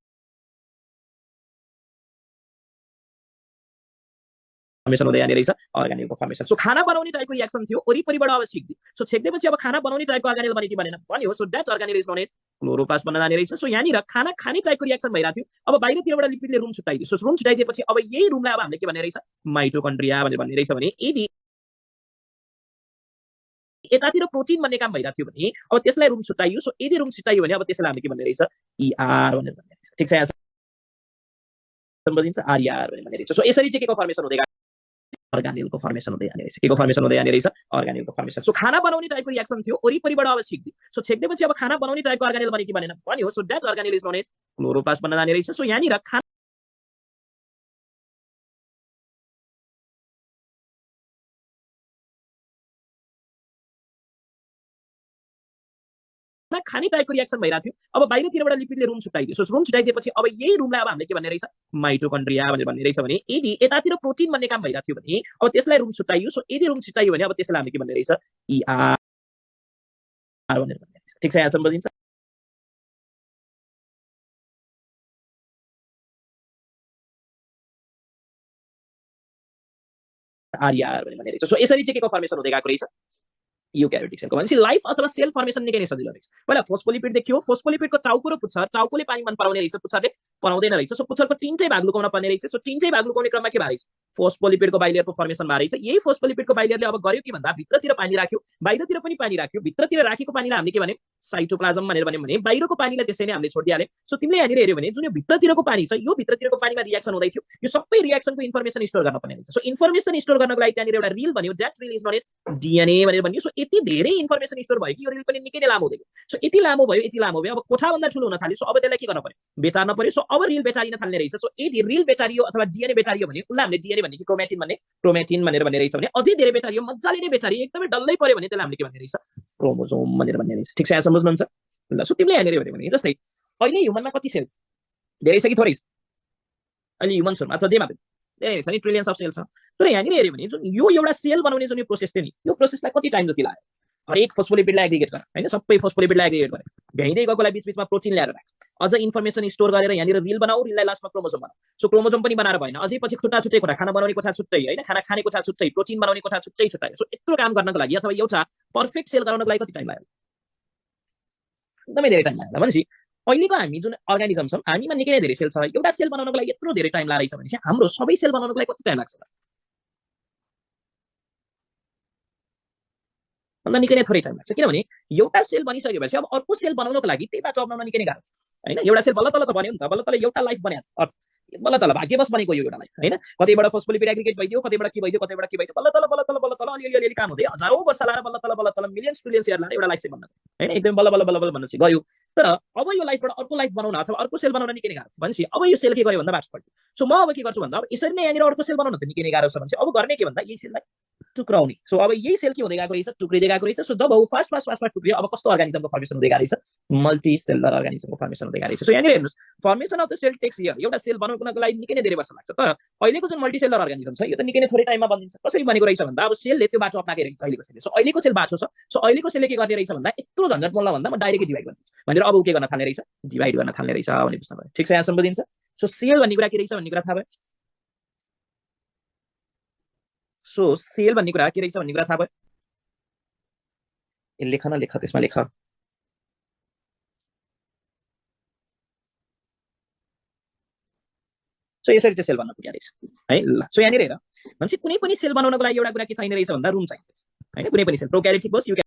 फर्मेसन हुँदै जाने रहेछ अर्गानेलको फर्मेसन सो खाना बनाउने टाइपको रिएक्सन थियो वरिपरिबाट अब सिक्दै सो छेक्दैपछि अब खाना बनाउने टाइपको अर्गानेल बने कि बनेन भन्यो so that organelle is known as chloroplast बन्न जाने रहेछ सो यहाँनिर खाना खाने टाइपको रिएक्सन भइरहेको थियो अब बाहिरतिरबाट लिपिडले रुम छुट्याइदियो सो रुम छुट्याइदिएपछि अब यही रुमलाई अब हामीले के भन्ने रहेछ माइटोकन्ड्रिया भनेर भन्ने रहेछ भने यदि यतातिर प्रोटिन भन्ने काम भइरहेको थियो भने अब त्यसलाई रुम छुट्याइयो सो यदि रुम छुट्याइयो भने अब त्यसलाई हामीले के भन्ने रहेछ ER भनेर भन्ने रहेछ ठिक छ यहाँ बुझिन्छ RER भनेर भन्ने रहेछ सो यसरी चाहिँ के को फर्मेसन हुँदै अर्गानेलको फर्मेसन हुँदै जाने रहेछ के को फर्मेसन हुँदै जाने रहेछ अर्गानेलको फर्मेसन सो खाना बनाउने टाइपको रिएक्सन थियो वरिपरिबाट अब सिक्दै सो छेक्दैपछि अब खाना बनाउने टाइपको अर्गानेल बने कि बनेन भन्यो so that organelle is known as chloroplast बन्न जाने रहेछ सो यहाँनिर खाना खाने टाइपको रिएक्सन भइरहेको थियो अब बाहिरतिरबाट लिपिडले रुम छुट्याइदियो सो रुम छुट्याइदिएपछि अब यही रुमलाई अब हामीले के भन्ने रहेछ माइटोकन्ड्रिया भनेर भन्ने रहेछ भने यदि यतातिर प्रोटिन भन्ने काम भइरहेको थियो भने अब त्यसलाई रुम छुट्याइयो सो यदि रुम छुट्याइयो भने अब त्यसलाई हामीले के भन्ने रहेछ ER भनेर भन्ने रहेछ ठिक छ यहाँसम्म बुझिन्छ RER भनेर भन्ने रहेछ सो यसरी चाहिँ के को फर्मेसन हुँदै गएको रहेछ युक्यारियोटिक सेलको भनेपछि लाइफ अथवा सेल फर्मेसन निकै नै सजिलो रहेछ पहिला फोस्फोलिपिड देखियो फोस्फोलिपिडको टाउको र पुच्छर टाउकोले पानी मन पराउने रहेछ पुच्छरले पराउँदैन रहेछ सो पुच्छरको तीनटै भाग लुकाउन पर्ने रहेछ सो तीनटै भाग लुकाउने क्रममा के भएको रहेछ फोस्फोलिपिडको बाइलियरको फर्मेसन भएको रहेछ यही फोस्फोलिपिडको बाइलियरले अब गर्यो के भन्दा भित्रतिर पानी राख्यो बाहिरतिर पनि पानी राख्यो भित्रतिर राखेको पानीलाई हामीले के भन्यौँ साइटोप्लाज्म भनेर भन्यौँ भने बाहिरको पानीलाई त्यसै नै हामीले छोडिदिहाल्यौँ सो तिमीले यहाँनिर हेऱ्यो भने जुन यो भित्रतिरको पानी छ यो भित्रतिरको पानीमा रिएक्सन हुँदै थियो यो सबै रिएक्सनको इन्फर्मेसन स्टोर गर्न पर्ने रहेछ सो इन्फर्मेसन स्टोर गर्नको लागि त्यहाँनिर एउटा रिल भन्यो that reel is known as DNA भनेर भन्यो सो यति धेरै इन्फर्मेसन स्टोर भयो कि यो रिल पनि निकै नै लामो हुँदै सो यति लामो भयो अब कोठाभन्दा ठुलो हुन थाल्यो सो अब त्यसलाई के गर्न पर्यो बेटार्न पर्यो सो अब रिल बेटारिन थाल्ने रहेछ सो यदि रिल बेटारियो अथवा DNA बेटारियो भने उसलाई हामीले DNA भन्ने कि क्रोमेटिन भनेर भन्ने रहेछ भने अझै धेरै बेटारियो मजाले नै बेटारियो एकदमै डल्लै पर्यो भने त्यसलाई हामीले के भन्ने रहेछ क्रोमोजोम भनेर भन्ने रहेछ ठिक छ यहाँ सम्झ्नुहुन्छ ल सो तिमीले यहाँनिर हेऱ्यो भने जस्तै अहिले ह्युमनमा कति सेल्स धेरै छ कि थोरै छ अहिले ह्युमन्सहरूमा अथवा जेमा पनि धेरै छ नि ट्रिलियन्स अफ सेल छ तर यहाँनिर हेऱ्यो भने जुन यो एउटा सेल बनाउने जुन यो प्रोसेस थियो नि यो प्रोसेसलाई कति टाइम जति लाग्यो हरेक फोस्फोलिपिडलाई एग्रिगेट गर होइन सबै फोस्फोलिपिडलाई एग्रिगेट गर भ्याइँदै गएकोलाई बिचबिचमा प्रोटिन ल्याएर राख अझ इन्फर्मेसन स्टोर गरेर यहाँनिर रिल बनाऊ रिललाई लास्टमा क्रोमोजोम बनाऊ सो क्रोमोजोम पनि बनाएर भएन अझै पछि छुट्टा छुट्टै कोठा खाना बनाउने कोठा छुट्टै होइन खाना खाने कोठा छुट्टै प्रोटिन बनाउने कोठा छुट्टै छुट्टायो सो यत्रो काम गर्नको लागि अथवा एउटा पर्फेक्ट सेल गराउनको लागि कति टाइम लाग्यो एकदमै धेरै टाइम लाग्यो भनेपछि अहिलेको हामी जुन अर्गानिजम छौँ हामीमा निकै नै धेरै सेल छ एउटा सेल बनाउनको लागि यत्रो धेरै टाइम लागेको छ भने चाहिँ हाम्रो सबै सेल बनाउनको लागि कति टाइम लाग्छ भन्दा निकै नै थोरै टाइम लाग्छ किनभने एउटा सेल बनिसकेपछि अब अर्को सेल बनाउनको लागि त्यही बाटो अप्नाउन निकै नै गाह्रो छ होइन एउटा सेल बल्ल तल त बन्यो नि त बल्ल तल एउटा लाइफ बन्यो बल्ल तल भाग्यवश बनेको यो एउटा लाइफ होइन कतैबाट फोस्फोलिपिड एग्रिगेट भइदियो कतैबाट के भइदियो बल्ल तल अलिअलि काम हुँदै हजारौँ वर्ष लाएर बल्ल तल मिलियन्स ट्रिलियन्स इयर लाएर एउटा लाइफ चाहिँ बन्न होइन एकदम बल्ल भन्नु चाहिँ गयो तर अब यो लाइफबाट अर्को लाइफ बनाउन अथवा अर्को सेल बनाउन निकै नै गाह्रो भनेपछि अब यो सेल के गर्यो भन्दा बाटो पड्यो सो म अब के गर्छु भन्दा अब यसरी नै यहाँनिर अर्को सेल बनाउन त निकै नै गाह्रो छ भने अब गर्ने के भन्दा यही सेललाई टुक्राउने सो अब यही सेल के हुँदै गएको रहेछ टुक्रिँदै गएको रहेछ सो जब फास्ट टुक्रियो अब कस्तो अर्गानिजमको फर्मेसन हुँदै गएको रहेछ मल्टी सेलुलर अर्गानिजमको फर्मेसन हुँदै गएको रहेछ सो यहाँनिर हेर्नुहोस् formation of the cell takes here एउटा सेल बनाउनको लागि निकै नै धेरै वर्ष लाग्छ तर अहिलेको जुन मल्टी सेलुलर अर्गानिजम छ यो त निकै नै थोरै टाइममा बनिन्छ कसरी बनेको रहेछ भन्दा अब सेलले त्यो बाटो अप्नाएकै रहेछ अहिलेको सेलले सो अहिलेको सेल बाटो छ सो अहिलेको सेलले के गर्ने रहेछ भन्दा यत्रो झन्झट मोल्न भन्दा म डाइरेक्टली डिभाइड गर्छु भनेर अब के गर्न थाल्ने रहेछ डिभाइड गर्न थाल्ने रहेछ भने बुझ्नु भयो ठिक छ यहाँसम्म बुझिन्छ सो सेल भन्ने कुरा के रहेछ भन्ने कुरा थाहा भयो सो सेल भन्ने कुरा के रहेछ भन्ने कुरा थाहा भयो लेख न लेख त्यसमा लेख सो यसरी चाहिँ सेल बन्न पुग्यो रहेछ है ल सो यहाँनिर हेर भनेपछि कुनै पनि सेल बनाउनको लागि एउटा कुरा के चाहिने रहेछ भन्दा रुम चाहिन्छ होइन कुनै पनि सेल प्रोक्यारियोटिक होस्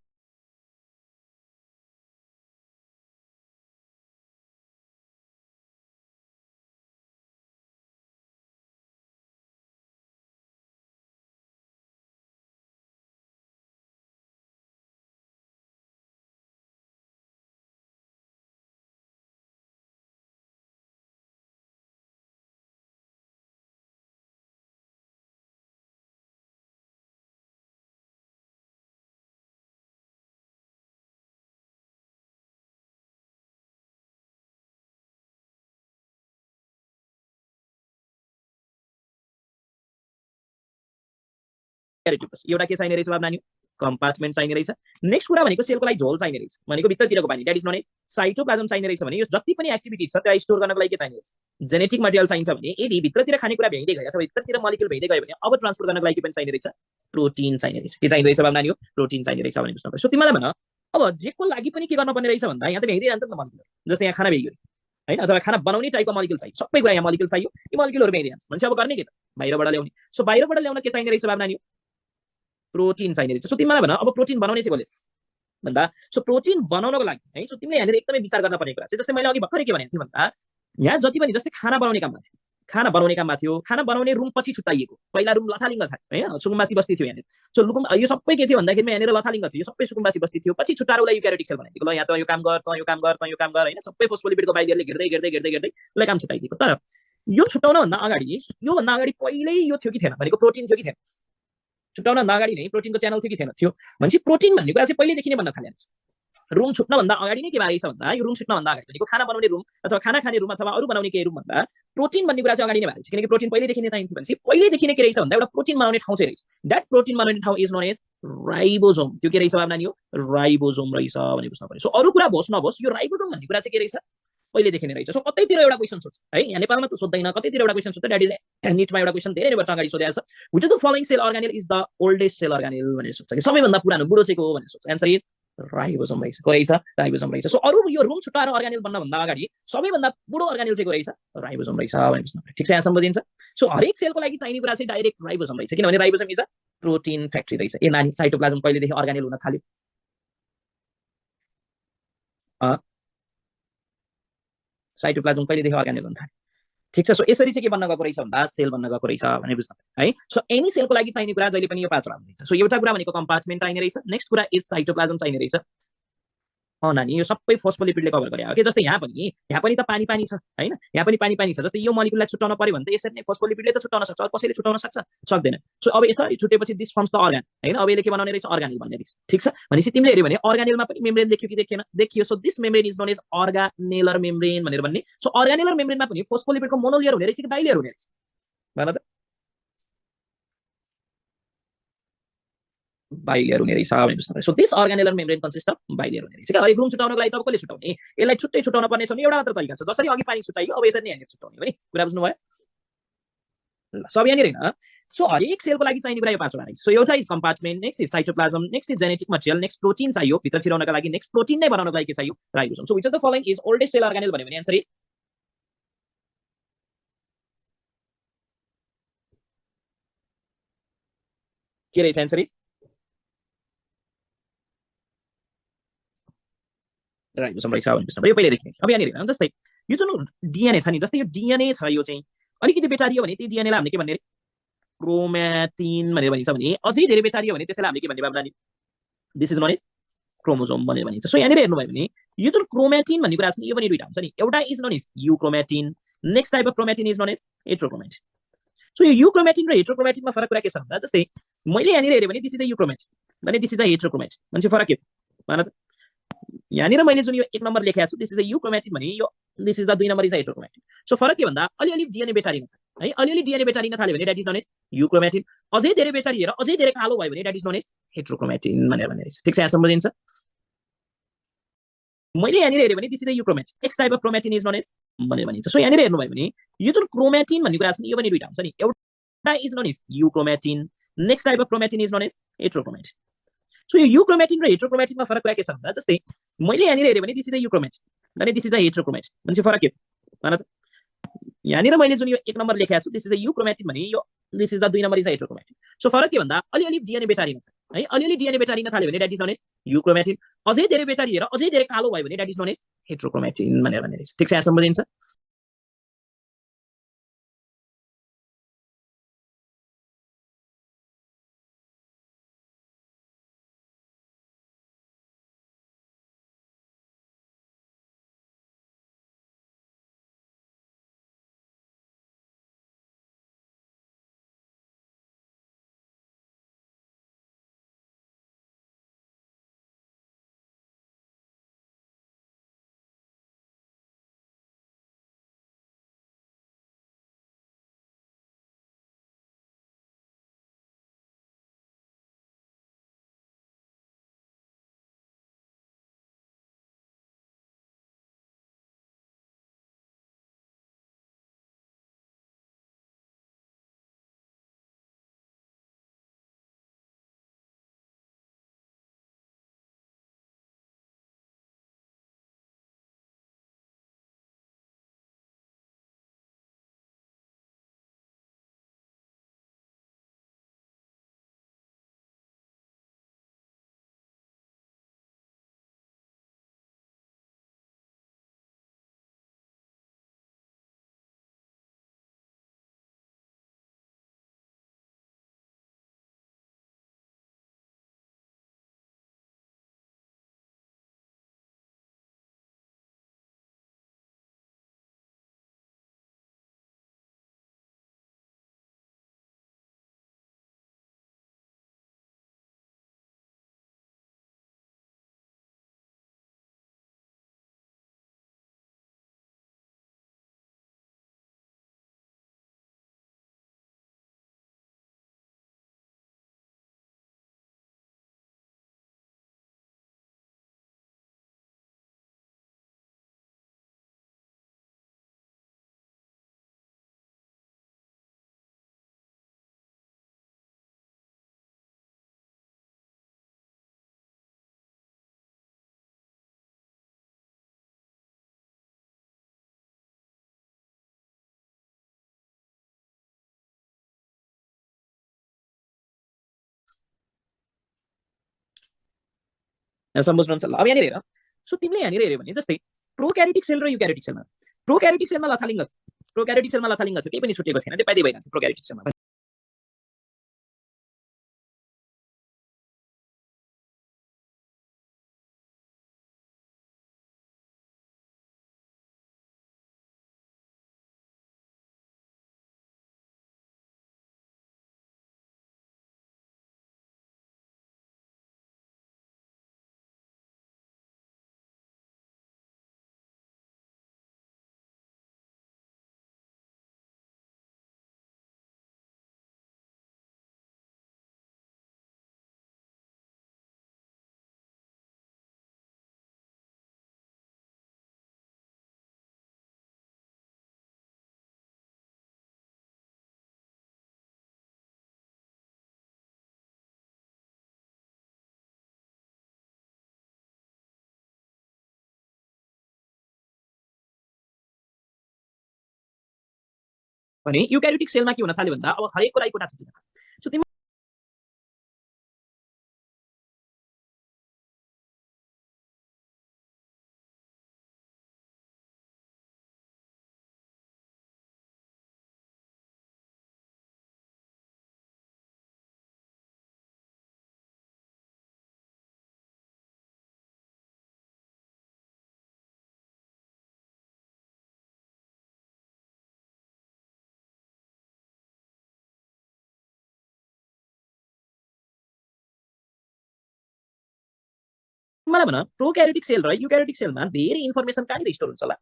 क्यारेटिभ बस एउटा के चाहिने रहेछ बाबु नानी कम्पार्टमेन्ट चाहिने रहेछ नेक्स्ट कुरा भनेको सेलको लागि झोल चाहिने रहेछ भनेको भित्रतिरको पानी that is known a cytoplasm चाहिने रहेछ भने यो जति पनि एक्टिभिटी छ त्यसलाई स्टोर गर्नको लागि के चाहिने रहेछ जेनेटिक मटेरियल चाहिन्छ भने यदि भित्रतिर खानेकुरा भ्याइँदै गयो अथवा भित्रतिर मलिक्युल भ्याइँदै गयो भने अब ट्रान्सपोर्ट गर्नको लागि के पनि चाहिने रहेछ प्रोटिन चाहिने रहेछ के चाहिने रहेछ बाबु नानी प्रोटिन चाहिने रहेछ भने बुझ्नु पर्यो सो तिमीलाई भन अब जेको लागि पनि के गर्नुपर्ने रहेछ भन्दा यहाँ त भ्याइँदै जान्छ नि त मलिक्युल जस्तै यहाँ खाना भ्याइयो होइन अथवा खाना बनाउने टाइपको मलिक्युल चाहियो सबै कुरा यहाँ मलिक्युल चाहियो यी मलिक्युलहरू भ्याइँदै जान्छ भने अब गर्ने के त बाहिरबाट ल्याउने सो बाहिरबाट ल्याउन के चाहिने रहेछ बाबु नानी प्रोटिन चाहिने रहेछ सो तिमीलाई भन अब प्रोटिन बनाउने चाहिँ कसले भन्दा सो प्रोटिन बनाउनको लागि है सो तिमीले यहाँनिर एकदमै विचार गर्न पर्ने कुरा चाहिँ जस्तै मैले अघि भर्खरै के भनेको थिएँ भन्दा यहाँ जति पनि जस्तै खाना बनाउने काममा थियो खाना बनाउने रुम पछि छुट्टाइएको पहिला रुम लथालिङ्ग थियो होइन सुकुम्बासी बस्ती थियो यहाँनिर सो यो सबै के थियो भन्दाखेरि यहाँनिर लथालिङ्ग थियो यो सबै सुकुम्बासी बस्ती थियो पछि छुट्टाएर उसलाई युक्यारियोटिक सेल बनाइदिएको ल यहाँ त यो काम गर त यो काम गर त यो काम गर होइन सबै फोस्फोलिपिडको बाइलियरले घेर्दै उसलाई काम छुट्टाइदिएको तर यो छुट्टाउनभन्दा अगाडि योभन्दा अगाडि पहिल्यै यो थियो कि थिएन भनेको प्रोटिन थियो कि थिएन छुट्टाउनभन्दा अगाडि नै प्रोटिनको च्यानल थियो कि थिएन थियो भनेपछि प्रोटिन भन्ने कुरा चाहिँ पहिल्यैदेखि नै भन्न थाले रुम छुट्नभन्दा अगाडि नै के भएको छ भन्दा यो रुम छुट्नभन्दा अगाडि भनेको खाना बनाउने रुम अथवा खाना खाने रुम अथवा अरू बनाउने केही रुम भन्दा प्रोटिन भन्ने कुरा चाहिँ अगाडि नै भएको छ किनकि प्रोटिन पहिल्यैदेखि नै चाहिन्थ्यो भनेपछि पहिल्यैदेखि नै के रहेछ भन्दा एउटा प्रोटिन बनाउने ठाउँ चाहिँ रहेछ द्याट प्रोटिन बनाउने ठाउँ इज नोन एज राइबोसोम त्यो के रहेछ बाबु नानी हो राइबोसोम रहेछ भने बुझ्नु पर्यो सो अरू कुरा भोस् नभोस् यो राइबोसोम भन्ने कुरा चाहिँ के रहेछ पहिल्यैदेखि नै रहेछ सो कतैतिर एउटा क्वेसन सोध्छ है यहाँ नेपालमा त सोध्दैन कतैतिर एउटा क्वेसन सोध्छ द्याट इज निटमा एउटा क्वेसन धेरै वर्ष अगाडि सोधेको छ which of the following cell organelle is the oldest cell organelle भनेर सोध्छ कि सबैभन्दा पुरानो बुढो चाहिँ को हो भनेर सोध्छ एन्सर इज राइबोसोम रहेछ को रहेछ राइबोसोम रहेछ सो अरू यो रुम छुट्टाएर अर्गानेल बन्नभन्दा अगाडि सबैभन्दा बुढो अर्गानेल चाहिँ को रहेछ राइबोसोम रहेछ भने बुझ्नु पर्यो ठिक छ यहाँसम्म बुझिन्छ सो हरेक सेलको लागि चाहिने कुरा चाहिँ डाइरेक्ट राइबोसोम रहेछ किनभने ribosome is a protein factory रहेछ ए नानी साइटोप्लाज्म कहिलेदेखि अर्गानेल हुन थाल्यो साइटोप्लाज्म कहिलेदेखि अर्गानेल हुन थाल्यो ठिक छ सो यसरी चाहिँ के बन्न गएको रहेछ भन्दा सेल बन्न गएको रहेछ भने बुझ्नु है सो एनी सेलको लागि चाहिने कुरा जहिले पनि यो पाँचवटा हुँदैछ सो एउटा कुरा भनेको कम्पार्टमेन्ट चाहिने रहेछ नेक्स्ट कुरा इज साइटोप्लाज्म चाहिने रहेछ नानी यो सबै फोस्फोलिपिडले कभर गरे हो कि जस्तै यहाँ पनि त पानी पानी छ हैन यहाँ पनि पानी छ जस्तै यो मलिक्युललाई छुट्टाउन पर्यो भने त यसरी नै फोस्फोलिपिडले त छुट्टाउन सक्छ कसैले छुट्टाउन सक्छ सक्दैन सो अब यसरी छुटेपछि दिस फर्म्स द अर्गान हैन अब यसले के बनाउने रहेछ अर्गानेल भन्ने रहेछ ठीक छ भनेपछि तिमीले हेर्यो भने अर्गानेलमा पनि मेम्ब्रेन देखियो कि देखिएन देखियो so this membrane is known as organellar membrane भनेर भन्ने सो अर्गानेलर मेम्ब्रेनमा पनि फोस्फोलिपिडको मोनोलेयर हुने रहेछ कि बाइलेयर हुने रहेछ भन त बाइलेयर हुने रहेछ भने बुझ्नु पर्यो so this organellar membrane consist of bilayer हुने रहेछ हरेक रुम छुटाउनको लागि त कसले छुटाउने यसलाई छुट्टै छुटाउन पर्ने छ भने एउटा मात्र तरिका छ जसरी अघि पानी छुटाइयो अब यसरी नै यहाँनिर छुटाउने हो नि कुरा बुझ्नु भयो ल सब यहाँनिर हैन सो हरेक सेलको लागि चाहिने कुरा यो पाँचवटा रहेछ सो एउटा is compartment next is cytoplasm next is genetic material next protein चाहियो भित्र छिराउनका लागि नेक्स्ट प्रोटिन नै बनाउनको लागि के चाहियो ribosome so which of the following is oldest cell organelle भन्यो भने आन्सर इज के रहेछ आन्सर इज राइबोसोम रहेछ भने बुझ्नु पर्यो पहिल्यैदेखि अब यहाँनिर हेर्नु जस्तै यो जुन डिएनए छ नि जस्तै यो डिएनए छ यो चाहिँ अलिकति बेचारियो भने त्यो डिएनएलाई हामीले के भन्ने क्रोमेटिन भनेर भनिन्छ भने अझै धेरै बेचारियो भने त्यसैलाई हामीले के भन्ने बाबु नानी this is known as chromosome भनेर भनिन्छ सो यहाँनिर हेर्नुभयो भने यो जुन क्रोमेटिन भन्ने कुरा छ नि यो पनि दुईटा हुन्छ नि एउटा is known as euchromatin next type of chromatin is known as heterochromatin so यो युक्रोमेटिन र हेट्रोक्रोमेटिनमा फरक कुरा के छ भन्दा जस्तै मैले यहाँनिर हेरेँ भने दिस इज द युक्रोमेटिन भने दिस इज द हेट्रोक्रोमेटिन भने फरक के भन त यहाँनिर मैले जुन यो एक नम्बर लेखेको छु दिस इज द युक्रोमेटिन भने यो दिस इज द दुई number is the heterochromatin so फरक के भन्दा अलिअलि डिएनए बेचारिन है अलिअलि डिएनए बेचारिन थाल्यो भने that is known as euchromatin अझै धेरै बेचारिएर अझै धेरै कालो भयो भने that is known as heterochromatin भनेर भन्ने रहेछ ठिक छ यहाँसम्म बुझिन्छ मैले यहाँनिर हेरेँ भने this is the euchromatin next type of chromatin is known as भनेर भनिन्छ सो यहाँनिर हेर्नुभयो भने यो जुन क्रोमेटिन भन्ने कुरा छ नि यो पनि दुईटा हुन्छ नि एउटा is known as euchromatin next type of chromatin is known as heterochromatin so यो युक्रोमेटिन र हेट्रोक्रोमेटिनमा फरक कुरा के छ भन्दा जस्तै मैले यहाँनिर हेरेँ भने दिस इज द युक्रोमेटिन भने दिस इज द हेट्रोक्रोमेटिन भने फरक के भन त यहाँनिर मैले जुन यो एक नम्बर लेखेको छु दिस इज द युक्रोमेटिन भने यो दिस इज द दुई number is the heterochromatin so फरक के भन्दा अलिअलि डिएनए बेचारिन है अलिअलि डिएनए बेचारिन थाल्यो भने that is known as euchromatin अझै धेरै बेचारिएर अझै धेरै कालो भयो भने that is known as heterochromatin भनेर भन्ने रहेछ ठिक छ यहाँसम्म बुझिन्छ बुझ्नुहुन्छ ल। अब यहाँनिर हेर, सो तिमीले यहाँनिर हेऱ्यो भने जस्तै प्रोक्यारियोटिक सेल र युक्यारियोटिक सेलमा, प्रोक्यारियोटिक सेलमा लथालिङ्ग छ, प्रोक्यारियोटिक सेलमा लथालिङ्ग छ, केही पनि छुटेको छैन, त्यो पाइदै भइरहेको छ प्रोक्यारियोटिक सेलमा। भने युक्यारियोटिक सेलमा के हुन थाल्यो भन्दा अब हरेक कुरा एकवटा छुट्टिन। सो तिमी मलाई भन प्रोक्यारियोटिक सेल र युक्यारियोटिक सेलमा धेरै इन्फर्मेसन कहाँनिर स्टोर हुन्छ होला,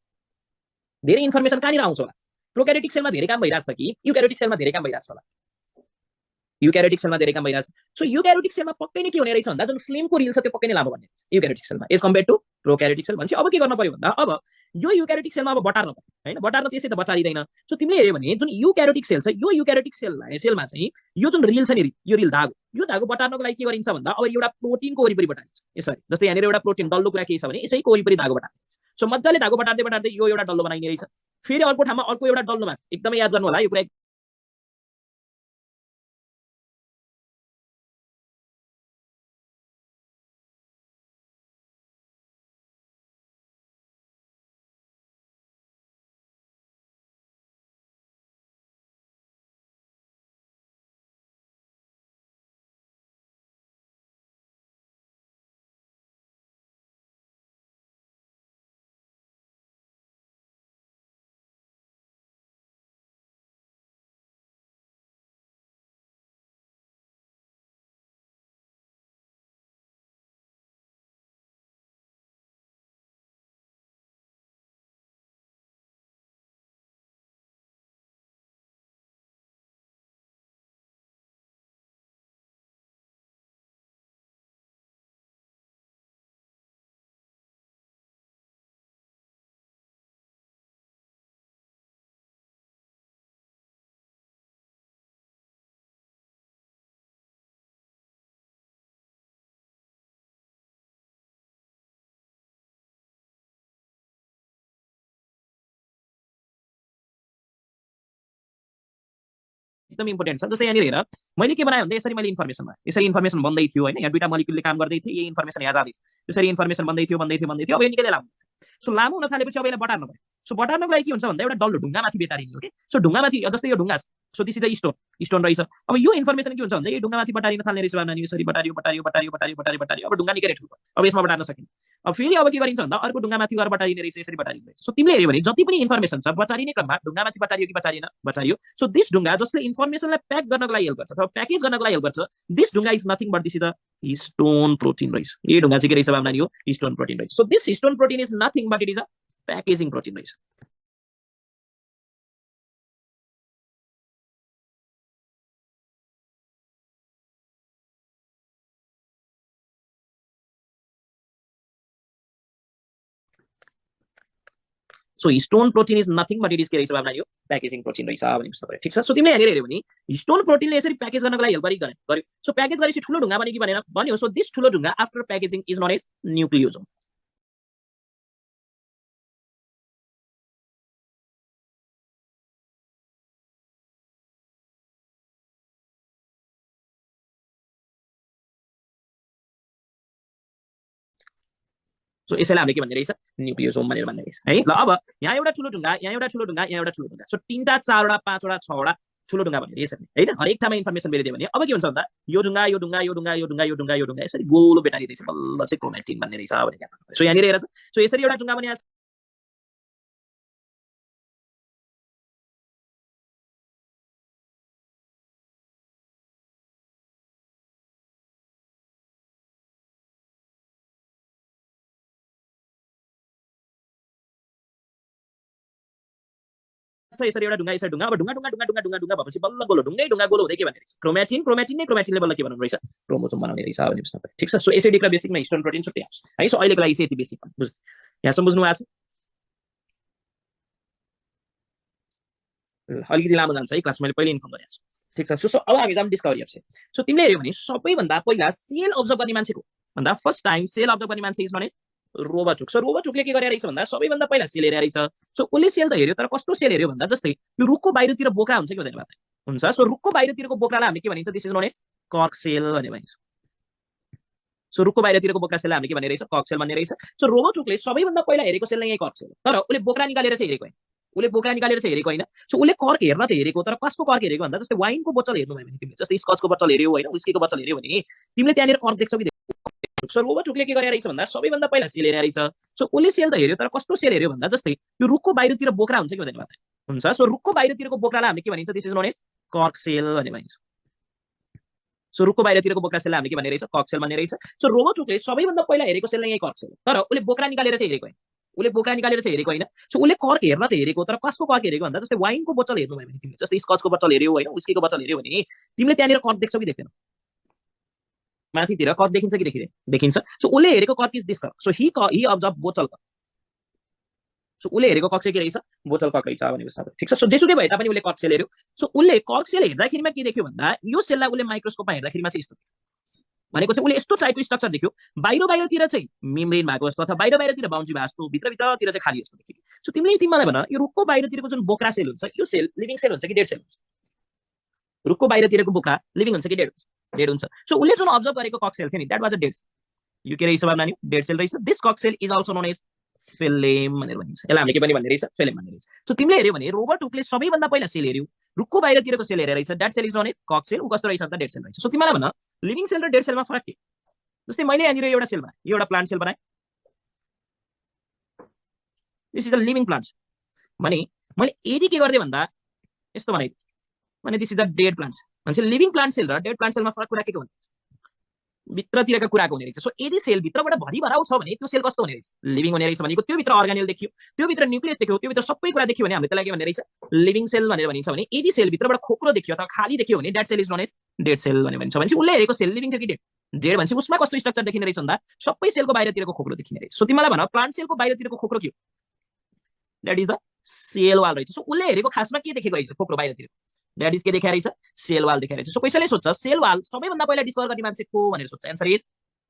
धेरै इन्फर्मेसन कहाँनिर आउँछ होला? प्रोक्यारियोटिक सेलमा धेरै काम भइरहेछ कि युक्यारियोटिक सेलमा धेरै काम भइरहेछ होला? युक्यारियोटिक सेलमा धेरै काम भइरहेछ। सो युक्यारियोटिक सेलमा पक्कै नै के हुने रहेछ भन्दा जुन फ्लेमको रिल छ त्यो पक्कै नै लामो बन्ने युक्यारियोटिक सेलमा as compare to prokaryotic cell. भनेपछि अब के गर्न पर्यो भन्दा अब यो युक्यारियोटिक सेलमा अब बटार्न पर्यो हैन, बटार्न त्यसै त बचारिदैन। सो तिमीले हेर्यो भने जुन युक्यारियोटिक सेल छ यो युक्यारियोटिक सेलमा चाहिँ यो जुन रिल छ नि, यो रिल धागो, यो धागो बटार्नको लागि के गरिन्छ भन्दा अब एउटा प्रोटिनको वरिपरि बटारिन्छ। यसरी जस्तै यहाँनिर एउटा प्रोटिन डल्लो कुरा के छ भने यसैको वरिपरि धागो बटार्छ। सो मजाले धागो बटार्दै बटार्दै यो एउटा डल्लो बनाइने रहेछ। फेरि अर्को ठाउँमा अर्को एउटा डल्लोमा एकदमै याद गर्नु होला यो कुरा एकदम इम्पोर्टेन्ट छ। जस्तै यहाँनिर हेर मैले के बनाएँ भन्दा यसरी मैले इन्फर्मेसन बनाएँ, यसरी इन्फर्मेसन बन्दै थियो होइन, यहाँ दुईटा मलिक्युलले काम गर्दै थियो, यही इन्फर्मेसन यहाँ जाँदै थियो, यसरी इन्फर्मेसन बन्दै थियो बन्दै थियो बन्दै थियो। अब यो निकै लामो, सो लामो हुन थालेपछि अब यसलाई बटार्नु पर्यो। सो बटार्नको लागि के हुन्छ भन्दा एउटा डल्लो ढुङ्गामाथि बेटारिने हो कि। सो ढुङ्गामाथि जस्तै यो ढुङ्गा, so this is the stone रहेछ। अब यो इन्फर्मेसन के हुन्छ भन्दा यो ढुङ्गामाथि बटारिन थाल्ने रहेछ नानी, यसरी बटारियो बटारियो बटारियो बटारियो बटारियो बटारियो, अब ढुङ्गा निकै ठुलो, अब यसमा बटार्न सकिन्छ। अब फेरि अब के गरिन्छ भन्दा अर्को ढुङ्गामाथि गएर बटारिने रहेछ, यसरी बटारिने रहेछ। सो तिमीले हेऱ्यो भने जति पनि इन्फर्मेसन छ बटारिने क्रममा ढुङ्गामाथि बटारियो कि बटारिएन, बटारियो। सो दिस ढुङ्गा जसले इन्फर्मेसनलाई प्याक गर्नको लागि हेल्प गर्छ अथवा प्याकेज गर्नको लागि हेल्प गर्छ, दिस ढुङ्गा is nothing but this is the stone protein रहेछ। यो ढुङ्गा चाहिँ के रहेछ नानी, हो स्टोन प्रोटिन रहेछ। So this stone protein is nothing but it is a packaging protein रहेछ। So stone protein is nothing but it is के रहेछ बाबा, यो प्याकेजिङ प्रोटिन रहेछ भने ठिक छ। सो तिमीले यहाँनिर हेऱ्यो भने स्टोन प्रोटिनले यसरी प्याकेज गर्नको लागि हेल्प गर्यो। सो प्याकेज गरेपछि ठुलो ढुङ्गा बन्यो कि भनेर भन्यो। सो दिस ठुलो ढुङ्गा after packaging is known as nucleosome. So यसैलाई हामीले के भन्ने रहेछ न्यूक्लियोसोम भनेर भन्ने रहेछ है। ल अब यहाँ एउटा ठुलो ढुङ्गा, यहाँ एउटा ठुलो ढुङ्गा, यहाँ एउटा ठुलो ढुङ्गा, सो 3टा 4वटा 5वटा 6वटा ठुलो ढुङ्गा भन्ने यसरी हैन। हरेक ठाउँमा इन्फर्मेसन बेरिदियो भने अब के हुन्छ भन्दा यो ढुङ्गा यो ढुङ्गा यो ढुङ्गा यो ढुङ्गा यो ढुङ्गा यो ढुङ्गा यसरी गोलो बेटारी रहेछ, बल्ल चाहिँ क्रोमेटिन भन्ने रहेछ भनेर। सो यहाँनिर हेर त, सो यसरी एउटा ढुङ्गा बनिया यसरी एउटा ढुङ्गा यसरी ढुङ्गा, अब ढुङ्गा ढुङ्गा ढुङ्गा ढुङ्गा ढुङ्गा ढुङ्गा भएपछि बल्ल गोलो ढुङ्गै ढुङ्गा गोलो हुँदै के भन्ने रहेछ क्रोमेटिन, क्रोमेटिन नै क्रोमेटिनले बल्ल के बनाउनु रहेछ क्रोमोसोम बनाउने रहेछ भन्ने बुझ्नु पर्यो। ठिक छ। सो एसिडिक र बेसिकमा हिस्टोन प्रोटिन छुट्टै आउँछ है। सो अहिलेको लागि चाहिँ यति बेसिक बुझ्नु, यहाँसम्म बुझ्नु भएको छ। अलिकति लामो जान्छ है क्लास, मैले पहिले इन्फर्म गरेको छु। ठिक छ। सो अब हामी जाम डिस्कभरी अफ सेल। सो तिमीले हेऱ्यौ भने सबैभन्दा पहिला सेल अब्जर्भ गर्ने मान्छे को भन्दा फर्स्ट टाइम सेल अब्जर्भ गर्ने मान्छे इज नोन एज रोबाचुक। सो रोबाचुकले के गरे रहेछ भन्दा सबैभन्दा पहिला सेल हेरे रहेछ। सो उसले सेल त हेऱ्यो, तर कस्तो सेल हेऱ्यो भन्दा जस्तै यो रुखको बाहिरतिर बोक्रा हुन्छ कि हुँदैन बात हुन्छ। सो रुखको बाहिरतिरको बोक्रालाई हामीले के भनिन्छ, this is known as cork sale भनेर भनिन्छ। सो रुखको बाहिरतिरको बोक्रा सेललाई हामीले के भन्ने रहेछ कर्क सेल भन्ने रहेछ। सो रोबाचुकले सबैभन्दा पहिला हेरेको सेल नै यही कर्क सेल, तर उसले बोक्रा निकालेर चाहिँ हेरेको होइन, उसले बोक्रा निकालेर चाहिँ हेरेको होइन। सो उसले कर्क हेर्न त हेरेको, तर कसको कर्क हेरेको भन्दा जस्तै वाइनको बोतल हेर्नु भयो भने तिमीले, जस्तै स्कचको बोतल हेऱ्यौ होइन, विस्कीको बोतल हेऱ्यौ भने तिमीले त्यहाँनिर कर्क देख्छौ कि देख्छौ। सो रोबाचुकले के गरे रहेछ भन्दा सबैभन्दा पहिला सेल हेरे रहेछ। सो उसले सेल त हेऱ्यो, तर कस्तो सेल हेऱ्यो भन्दा जस्तै यो रुखको बाहिरतिर बोक्रा हुन्छ कि हुँदैन बात हुन्छ। सो रुखको बाहिरतिरको बोक्रालाई हामीले के भनिन्छ, this is known as cork sale भनेर भनिन्छ। सो रुखको बाहिरतिरको बोक्रा सेललाई हामीले के भन्ने रहेछ कर्क सेल भन्ने रहेछ। सो रोबाचुकले सबैभन्दा पहिला हेरेको सेल नै यही कर्क सेल, तर उसले बोक्रा निकालेर चाहिँ हेरेको होइन, उसले बोक्रा निकालेर चाहिँ हेरेको होइन। सो उसले कर्क हेर्न त हेरेको, तर कसको कर्क हेरेको भन्दा जस्तै वाइनको बोतल हेर्नु भयो भने तिमीले, जस्तै स्कचको बोतल हेऱ्यौ होइन, विस्कीको बोतल हेऱ्यौ भने तिमीले त्यहाँनिर कर्क देख्छौ कि देख्दैनौ, माथितिर कर्क देखिन्छ कि देखिँदैन, देखिन्छ। सो उसले हेरेको कर्क इज दिस कर्क। सो ही अब्जर्भ बोतल कर्क। सो उसले हेरेको कर्क चाहिँ के रहेछ बोतल कर्क रहेछ भनेको छ। ठिक छ। सो जेसुकै भए तापनि उसले कर्क सेल हेऱ्यो। सो उसले कर्क सेल हेर्दाखेरिमा के देख्यो भन्दा यो सेललाई उसले माइक्रोस्कोपमा हेर्दाखेरिमा चाहिँ यस्तो भनेको चाहिँ उसले यस्तो टाइपको स्ट्रक्चर देख्यो, बाहिर बाहिरतिर चाहिँ मेम्ब्रेन भएको जस्तो अथवा बाहिर बाहिरतिर बाउन्ड्री भएको जस्तो, भित्रतिर चाहिँ खाली जस्तो देख्यो। सो तिमीलाई भन यो रुखको बाहिरतिरको जुन बोक्रा सेल हुन्छ यो सेल लिभिङ सेल हुन्छ कि डेड सेल हुन्छ? रुखको बाहिरतिरको बोक्रा लिभिङ हुन्छ कि डेड हुन्छ? डेड हुन्छ। सो उसले जुन अब्जर्भ गरेको कर्क सेल थियो नि that was a dead cell. यो के रहेछ नानी डेड सेल रहेछ। This cork cell is also known as phellem भनेर भनिन्छ। यसलाई हामीले के पनि भन्ने रहेछ फेलेम भन्ने रहेछ। सो तिमीले हेऱ्यौ भने रोबाचुकले सबैभन्दा पहिला सेल हेऱ्यौ, रुखको बाहिरतिरको सेल हेरेर रहेछ, that cell is known as cork cell. उ कस्तो रहेछ त डेड सेल रहेछ। सो तिमीलाई भन लिभिङ सेल र डेड सेलमा फरक के? जस्तै मैले यहाँनिर एउटा सेल बनाएँ, एउटा प्लान्ट सेल बनाएँ, this is a living plant भने मैले यदि के गर्दै भन्दा यस्तो बनाइदिएँ भने this is the dead plant भन्छ। लिभिङ प्लान्ट सेल र डेड प्लान्ट सेलमा फरक कुरा के भन्छ, भित्रतिरका कुराको हुने रहेछ। सो यदि सेल भित्रबाट भरिभराउ छ भने त्यो सेल कस्तो हुने रहेछ लिभिङ हुने रहेछ भनेको त्यो भित्र अर्गानेल देखियो, त्यो भित्र न्यूक्लियस देखियो, त्यो भित्र सबै कुरा देखियो भने हामीले त्यसलाई के भन्ने रहेछ लिभिङ सेल भनेर भनिन्छ। भने यदि सेल भित्रबाट खोक्रो देखियो अथवा खाली देखियो भने that cell is known as dead cell भनेर भनिन्छ। भनेपछि उसले हेरेको सेल लिभिङ थियो कि डेड? डेड भनेपछि उसमा कस्तो स्ट्रक्चर देखिने रहेछ भन्दा सबै सेलको बाहिरतिरको खोक्रो देखिने रहेछ। सो तिमीलाई भन प्लान्ट सेलको बाहिरतिरको खोक्रो के हो? That is the cell wall रहेछ। सो उसले हेरेको खासमा के देखेको रहेछ खोक्रो बाहिरतिर? द्याट इज के देखाइ रहेछ सेल वाल देखाइ रहेछ। सो कसैले सोध्छ सेल वाल सबैभन्दा पहिला डिस्कभर गर्ने मान्छे को भनेर सोध्छ, एन्सर इज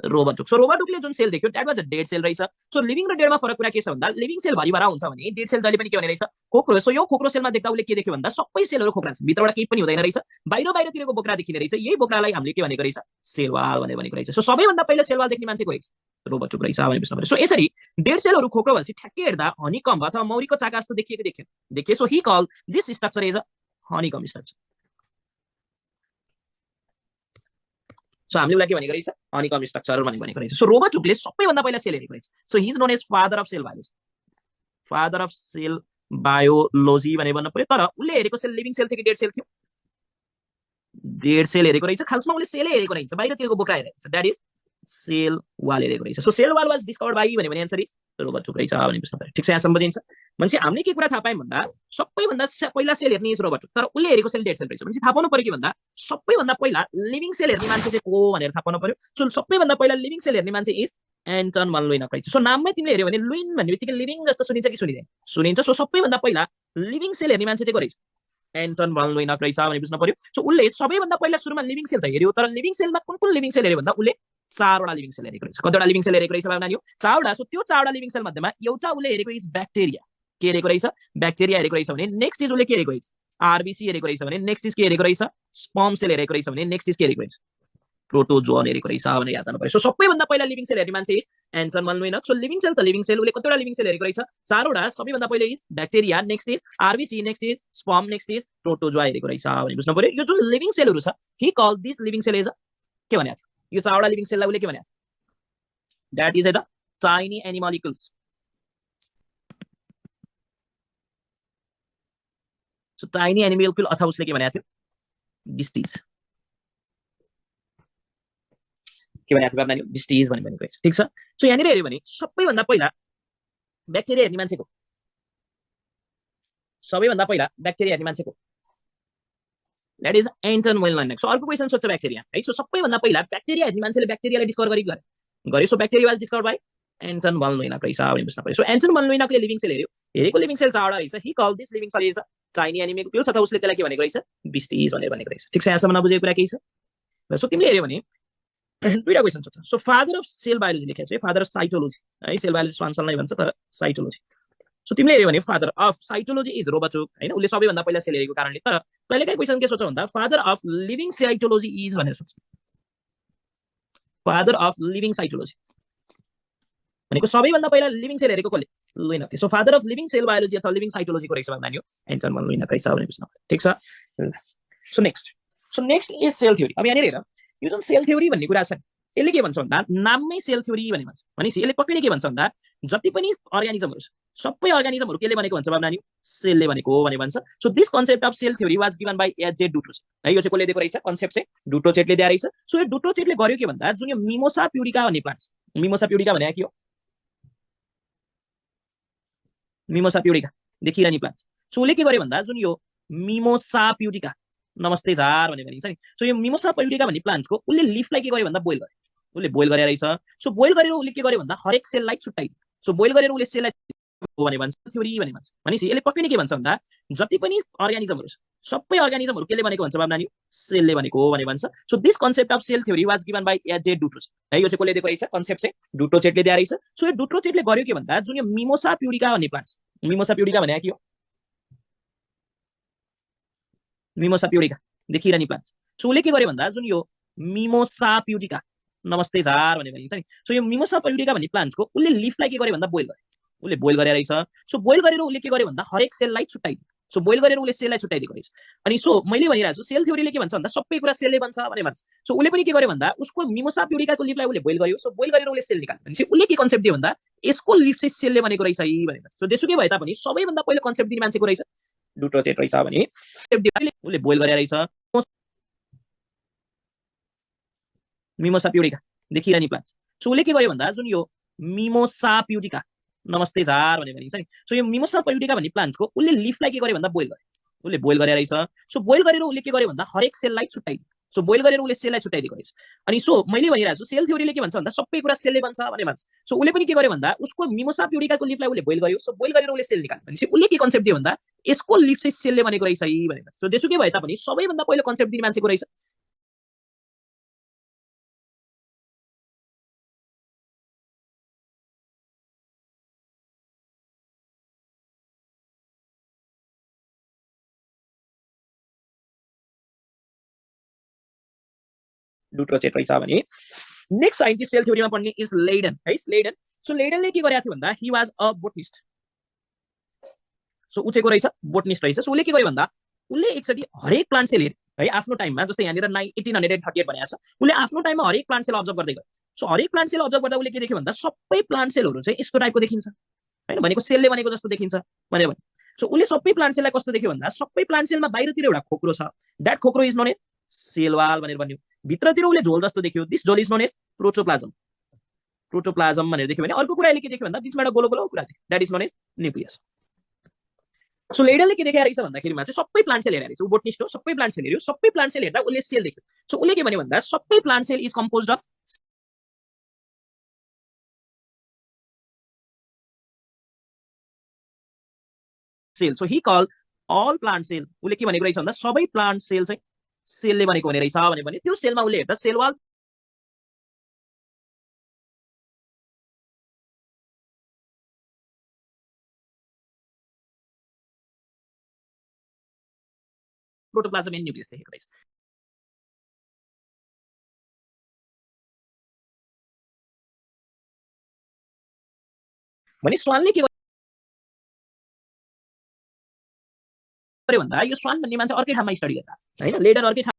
रोबाचुक। सो रोबाचुकले जुन सेल देख्यो that was a dead cell रहेछ। सो लिभिङ र डेडमा फरक कुरा के छ भन्दा लिभिङ सेल भरिभरा हुन्छ भने डेड सेल जहिले पनि के हुने रहेछ खोक्रो। सो यो खोक्रो सेलमा देख्दा उसले के देख्यो भन्दा सबै सेलहरू खोक्रा छ, भित्रबाट केही पनि हुँदैन रहेछ, बाहिर बाहिरतिरको बोक्रा देखिने रहेछ। यही बोक्रालाई हामीले के भनेको रहेछ सेल वाल भनेर भनेको रहेछ। सो सबैभन्दा पहिला सेल वाल देख्ने मान्छे को रहेछ रोबाचुक रहेछ भने बुझ्नु पर्यो। सो यसरी डेड सेलहरू खोक्रो भएपछि ठ्याक्कै हेर्दा हनीकम्ब अथवा मौरीको चाका जस्तो देखिएको देखियो। So he call this structure is a honeycomb structure. So हामीले उसलाई के भनेको रहेछ हनीकम्ब स्ट्रक्चर भनेको रहेछ। सो रोबाचुकले सबैभन्दा पहिला सेल हेरेको रहेछ। So he is known as father of cell biology, father of cell biology भनेर भन्नु पर्यो। तर उसले हेरेको सेल लिभिङ सेल थियो कि डेड सेल थियो? डेड सेल हेरेको रहेछ। खासमा उसले सेलै हेरेको रहेछ, बाहिरतिरको बोक्रा हेरेको रहेछ, द्याट इज सेल वाल हेरेको रहेछ। So cell wall was discovered by भने एन्सर इज रोबाचुक रहेछ भने बुझ्नु पर्यो। ठिक छ, यहाँसम्म बुझिन्छ। मान्छे हामीले के कुरा थाहा पायौँ भन्दा सबैभन्दा पहिला सेल हेर्ने इज रोबाचुक, तर उसले हेरेको सेल डेड सेल रहेछ। मान्छे थाहा पाउनु पर्यो कि भन्दा सबैभन्दा पहिला लिभिङ सेल हेर्ने मान्छे चाहिँ को भनेर थाहा पाउनु पर्यो। सो सबैभन्दा पहिला लिभिङ सेल हेर्ने मान्छे इज एन्टन भन लुइनक रहेछ। सो नाममै तिमीले हेऱ्यौ भने लुइन भन्ने बित्तिकै लिभिङ जस्तो सुनिन्छ कि सुनिँदैन? सुनिन्छ। सो सबैभन्दा पहिला लिभिङ सेल हेर्ने मान्छे चाहिँ को रहेछ एन्टन भन लुइनक रहेछ भने बुझ्नु पर्यो। सो उसले सबैभन्दा पहिला सुरुमा लिभिङ सेल त हेऱ्यो, तर लिभिङ सेलमा कुन लिभिङ सेल हेऱ्यो भन्दा उसले 4वटा लिभिङ सेल हेरेको रहेछ। कतिवटा लिभिङ सेल हेरेको रहेछ नानी? 4वटा। सो त्यो 4वटा लिभिङ सेल मध्येमा एउटा उसले हेरेको इज ब्याक्टेरिया। के हेरेको रहेछ ब्याक्टेरिया हेरेको रहेछ भने नेक्स्ट इज उसले के हेरेको रहेछ आरबिसी हेरेको रहेछ भने नेक्स्ट इज के हेरेको रहेछ स्पर्म सेल हेरेको रहेछ भने नेक्स्ट इज के हेरेको रहेछ प्रोटोजोआ हेरेको रहेछ भनेर याद गर्नु पर्यो। सो सबैभन्दा पहिला लिभिङ सेल हेर्ने मान्छे is Anton van Leeuwenhoek। So living cell त लिभिङ सेल, उसले कतिवटा लिभिङ सेल हेरेको रहेछ? 4 वटा। सबैभन्दा पहिले is bacteria, next is RBC, next is sperm, next is protozoa हेरेको रहेछ भने बुझ्नु पर्यो। यो जुन लिभिङ सेलहरू छ, he call this living cell as के भनेको थियो? यो 4 वटा लिभिङ सेललाई उसले के भनेको? That is the tiny animalcules. So tiny animalcule अथवा उसले के भनेको थियो? बिस्टिज के भनेको थियो बाबु नानी? बिस्टिज भनेको रहेछ। ठीक छ। सो यहाँनिर हेऱ्यो भने सबैभन्दा पहिला ब्याक्टेरिया हेर्ने मान्छेको, सबैभन्दा पहिला ब्याक्टेरिया हेर्ने मान्छेको that is Anton van Leeuwenhoek। So अर्को क्वेसन सोध्छ ब्याक्टेरिया है। सो सबैभन्दा पहिला ब्याक्टेरिया हेर्ने मान्छेले ब्याक्टेरियालाई डिस्कभर गरे। So bacteria was discover by Anton van Leeuwenhoek रहेछ भने बुझ्नु पर्यो। सो एन्टन van Leeuwenhoek ले लिभिङ सेल हेर्यो, हेरेको लिभिङ सेल 4 वटा रहेछ। He call this living cell is tiny animalcules अथवा उसले त्यसलाई के भनेको रहेछ? बिस्टिज भनेर भनेको रहेछ। ठीक छ, यहाँसम्म नबुझेको कुरा केही छ? सो तिमीले हेऱ्यो भने दुईटा क्वेसन सोध्छ। So father of cell biology लेखेको छ, फादर अफ साइटोलोजी है। सेल बायोलोजी स्वानसन नै भन्छ तर साइटोलोजी। सो तिमीले हेऱ्यो भने father of cytology is Robert Hooke हैन, उसले सबैभन्दा पहिला सेल हेरेको कारणले। तर कहिलेकाहीँ क्वेसन के सोध्छ भन्दा father of living cytology is भनेर सोध्छ। फादर अफ लिभिङ साइटोलोजी भनेको सबैभन्दा पहिला लिभिङ सेल हेरेको कसले? Leeuwenhoek। So father of living cell biology अथवा लिभिङ साइटोलोजीको रहेछ भन्दा एन्टन van Leeuwenhoek रहेछ भने बुझ्नु। ठीक छ। So next is cell theory. अब यहाँनिर हेर, यो जुन सेल थ्योरी भन्ने कुरा छ यसले के भन्छ भन्दा नाममै सेल थ्योरी भन्ने भन्छ। भनेपछि यसले पक्कै के भन्छ भन्दा जति पनि अर्गानिजमहरू छ सबै अर्गानिजमहरू केले बनेको भन्छ बाबु नानी? सेलले बनेको हो भने भन्छ। So this concept of cell theory was given by A J Dutrochet है। यो चाहिँ कसले दिएको रहेछ? कन्सेप्ट चाहिँ डुट्रोचेटले दिएको रहेछ। सो यो डुट्रोचेटले गर्यो के भन्दा जुन यो मिमोसा प्युडिका भन्ने प्लान्ट छ, मिमोसा प्युडिका भने के हो? मिमोसा प्युडिका देखिरहने प्लान्ट। सो उसले के गर्यो भन्दा जुन यो मिमोसा प्युडिका, नमस्ते झार भनेर भनिन्छ नि। सो यो मिमोसा प्युडिका भन्ने प्लान्टको उसले लिफलाई के गर्यो भन्दा बोइल गर्यो। उसले बोइल गरेर रहेछ। सो बोइल गरेर उसले के गर्यो भन्दा हरेक सेललाई छुट्टाइदियो। सो बोइल गरेर उसले सेललाई भने भन्छ थ्योरी भने भन्छ। भनेपछि यसले पक्कै के भन्छ भन्दा जति पनि अर्गानिजमहरू छ सबै अर्गानिजमहरू केले बनेको भन्छ बाबु नानी? सेलले बनेको हो भने भन्छ। So this concept of cell theory was given by A J Dutrochet है। यो चाहिँ कसले दिएको रहेछ? कन्सेप्ट चाहिँ डुट्रोचेटले दिएको रहेछ। सो यो डुट्रोचेटले गर्यो के भन्दा जुन यो मिमोसा प्युडिका भन्ने प्लान्ट छ, मिमोसा प्युडिका भने के हो? मिमोसा प्युडिका देखिरहने प्लान्ट। सो उसले के गर्यो भन्दा जुन यो मिमोसा प्युडिका, नमस्ते झार भनेर भनिन्छ नि। सो यो मिमोसा प्युडिका भन्ने प्लान्टको उसले लिफलाई के गर्यो भन्दा बोइल गर्यो। उसले बोइल गरेर रहेछ। सो बोइल गरेर उसले के गर्यो भन्दा हरेक सेललाई छुट्टाइदियो। सो बोइल गरेर उसले सेललाई छुट्टाइदिएको रहेछ। अनि सो मैले भनिरहेको छु सेल थ्योरीले के भन्छ भन्दा सबै कुरा सेलले बन्छ भने भन्छ। सो उसले पनि के गर्यो भन्दा उसको मिमोसा प्युडिकाको लिफलाई उसले बोइल गर्यो। सो बोइल गरेर उसले सेल निकाल्यो। भनेपछि उसले के कन्सेप्ट दियो भन्दा यसको लिफ चाहिँ सेलले बनेको रहेछ है भनेर। सो जेसुकै भए तापनि सबैभन्दा पहिलो कन्सेप्ट दिने मान्छेको रहेछ डुट्रोचेट रहेछ भने उसले बोइल गरेर रहेछ। मिमोसा प्युडिका देखिरहने प्लान्ट। सो उसले के गर्यो भन्दा जुन यो मिमोसा प्युडिका, नमस्ते झार भनेर भनिन्छ नि। सो यो मिमोसा प्युडिका भन्ने प्लान्टको उसले लिफलाई के गर्यो भन्दा बोइल गर्यो। उसले बोइल गरेर रहेछ। सो बोइल गरेर उसले के गर्यो भन्दा हरेक सेललाई छुट्टाइदियो। सो बोइल गरेर उसले सेललाई छुट्टाइदिएको रहेछ। अनि सो मैले भनिरहेको छु सेल थ्योरीले के भन्छ भन्दा सबै कुरा सेलले बन्छ भने भन्छ। सो उसले पनि के गर्यो भन्दा उसको मिमोसा प्युडिकाको लिफलाई उसले बोइल गर्यो। सो बोइल गरेर उसले सेल निकाल्यो। भनेपछि उसले के कन्सेप्ट दियो भन्दा यसको लिफ चाहिँ सेलले बनेको रहेछ है भनेर। सो जेसुकै भए तापनि सबैभन्दा पहिलो कन्सेप्ट दिने मान्छेको रहेछ डुट्रोचेट रहेछ भने। नेक्स्ट साइन्टिस्ट सेल थ्योरीमा पढ्ने इज लेइडन है। लेइडन। सो लेइडनले के गरेको थियो भन्दा he was a botanist. So ऊ चाहिँ को रहेछ? बोटनिस्ट रहेछ। सो उसले के गर्यो भन्दा उसले एकचोटि हरेक प्लान्ट सेल हेऱ्यो है आफ्नो टाइममा। जस्तै यहाँनिर 1838 भनेको छ। उसले आफ्नो टाइममा हरेक प्लान्ट सेल अब्जर्भ गर्दै गयो। सो हरेक प्लान्ट सेल अब्जर्भ गर्दा उसले के देख्यो भन्दा सबै प्लान्ट सेलहरू चाहिँ यस्तो टाइपको देखिन्छ हैन, भनेको सेलले बनेको जस्तो देखिन्छ भनेर भन्यो। सो उसले सबै प्लान्ट सेललाई कस्तो देख्यो भन्दा सबै प्लान्ट सेलमा बाहिरतिर एउटा खोक्रो छ। दैट खोक्रो is known as cell wall भनेर भन्यो। भित्रतिर उसले झोल जस्तो देख्यो। दिस झोल is known as protoplasm. Protoplasm भनेर देख्यो भने अर्को कुरा के देख्यो भन्दा बिचमा एउटा गोलो गोलो कुरा देख्यो। That is known as nucleus. So लेइडनले के देखाएको रहेछ भन्दाखेरिमा चाहिँ सबै प्लान्ट सेल हेरेको रहेछ। ऊ बोटनिस्ट हो, सबै प्लान्ट सेल हेऱ्यो। सबै प्लान्ट सेल हेर्दा उसले सेल देख्यो। सो उसले के भन्यो भन्दा सबै plant cell is composed of cell. So he call all plant cell. उसले के भनेको रहेछ भन्दा सबै प्लान्ट सेल चाहिँ सेलले बनेको हुने रहेछ भने त्यो सेलमा उसले हेर्दा cell wall protoplasm and nucleus देखेको रहेछ। भने स्वानले के गर्यो भन्दा यो स्वान भन्ने मान्छे अर्कै ठाउँमा स्टडी गर्दा हैन, लेडन अर्कै ठाउँमा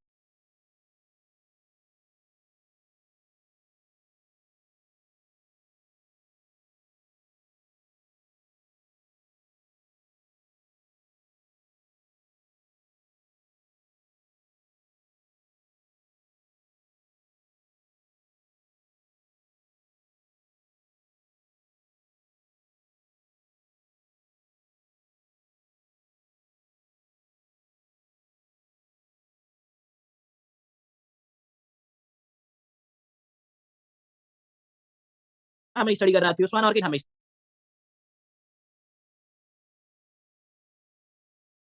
स्टडी गरिरहेको थियो, स्वान अर्कै ठाउँमा स्टडी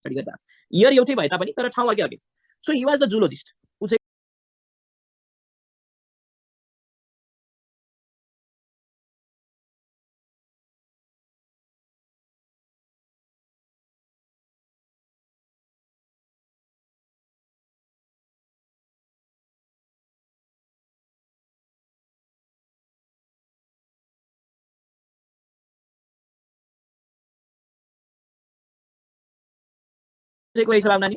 गरिरहेको थियो। इयर एउटै भए तापनि तर ठाउँ अर्कै अर्कै। So he was the zoologist. उ चाहिँ को रहेछ बाबु नानी,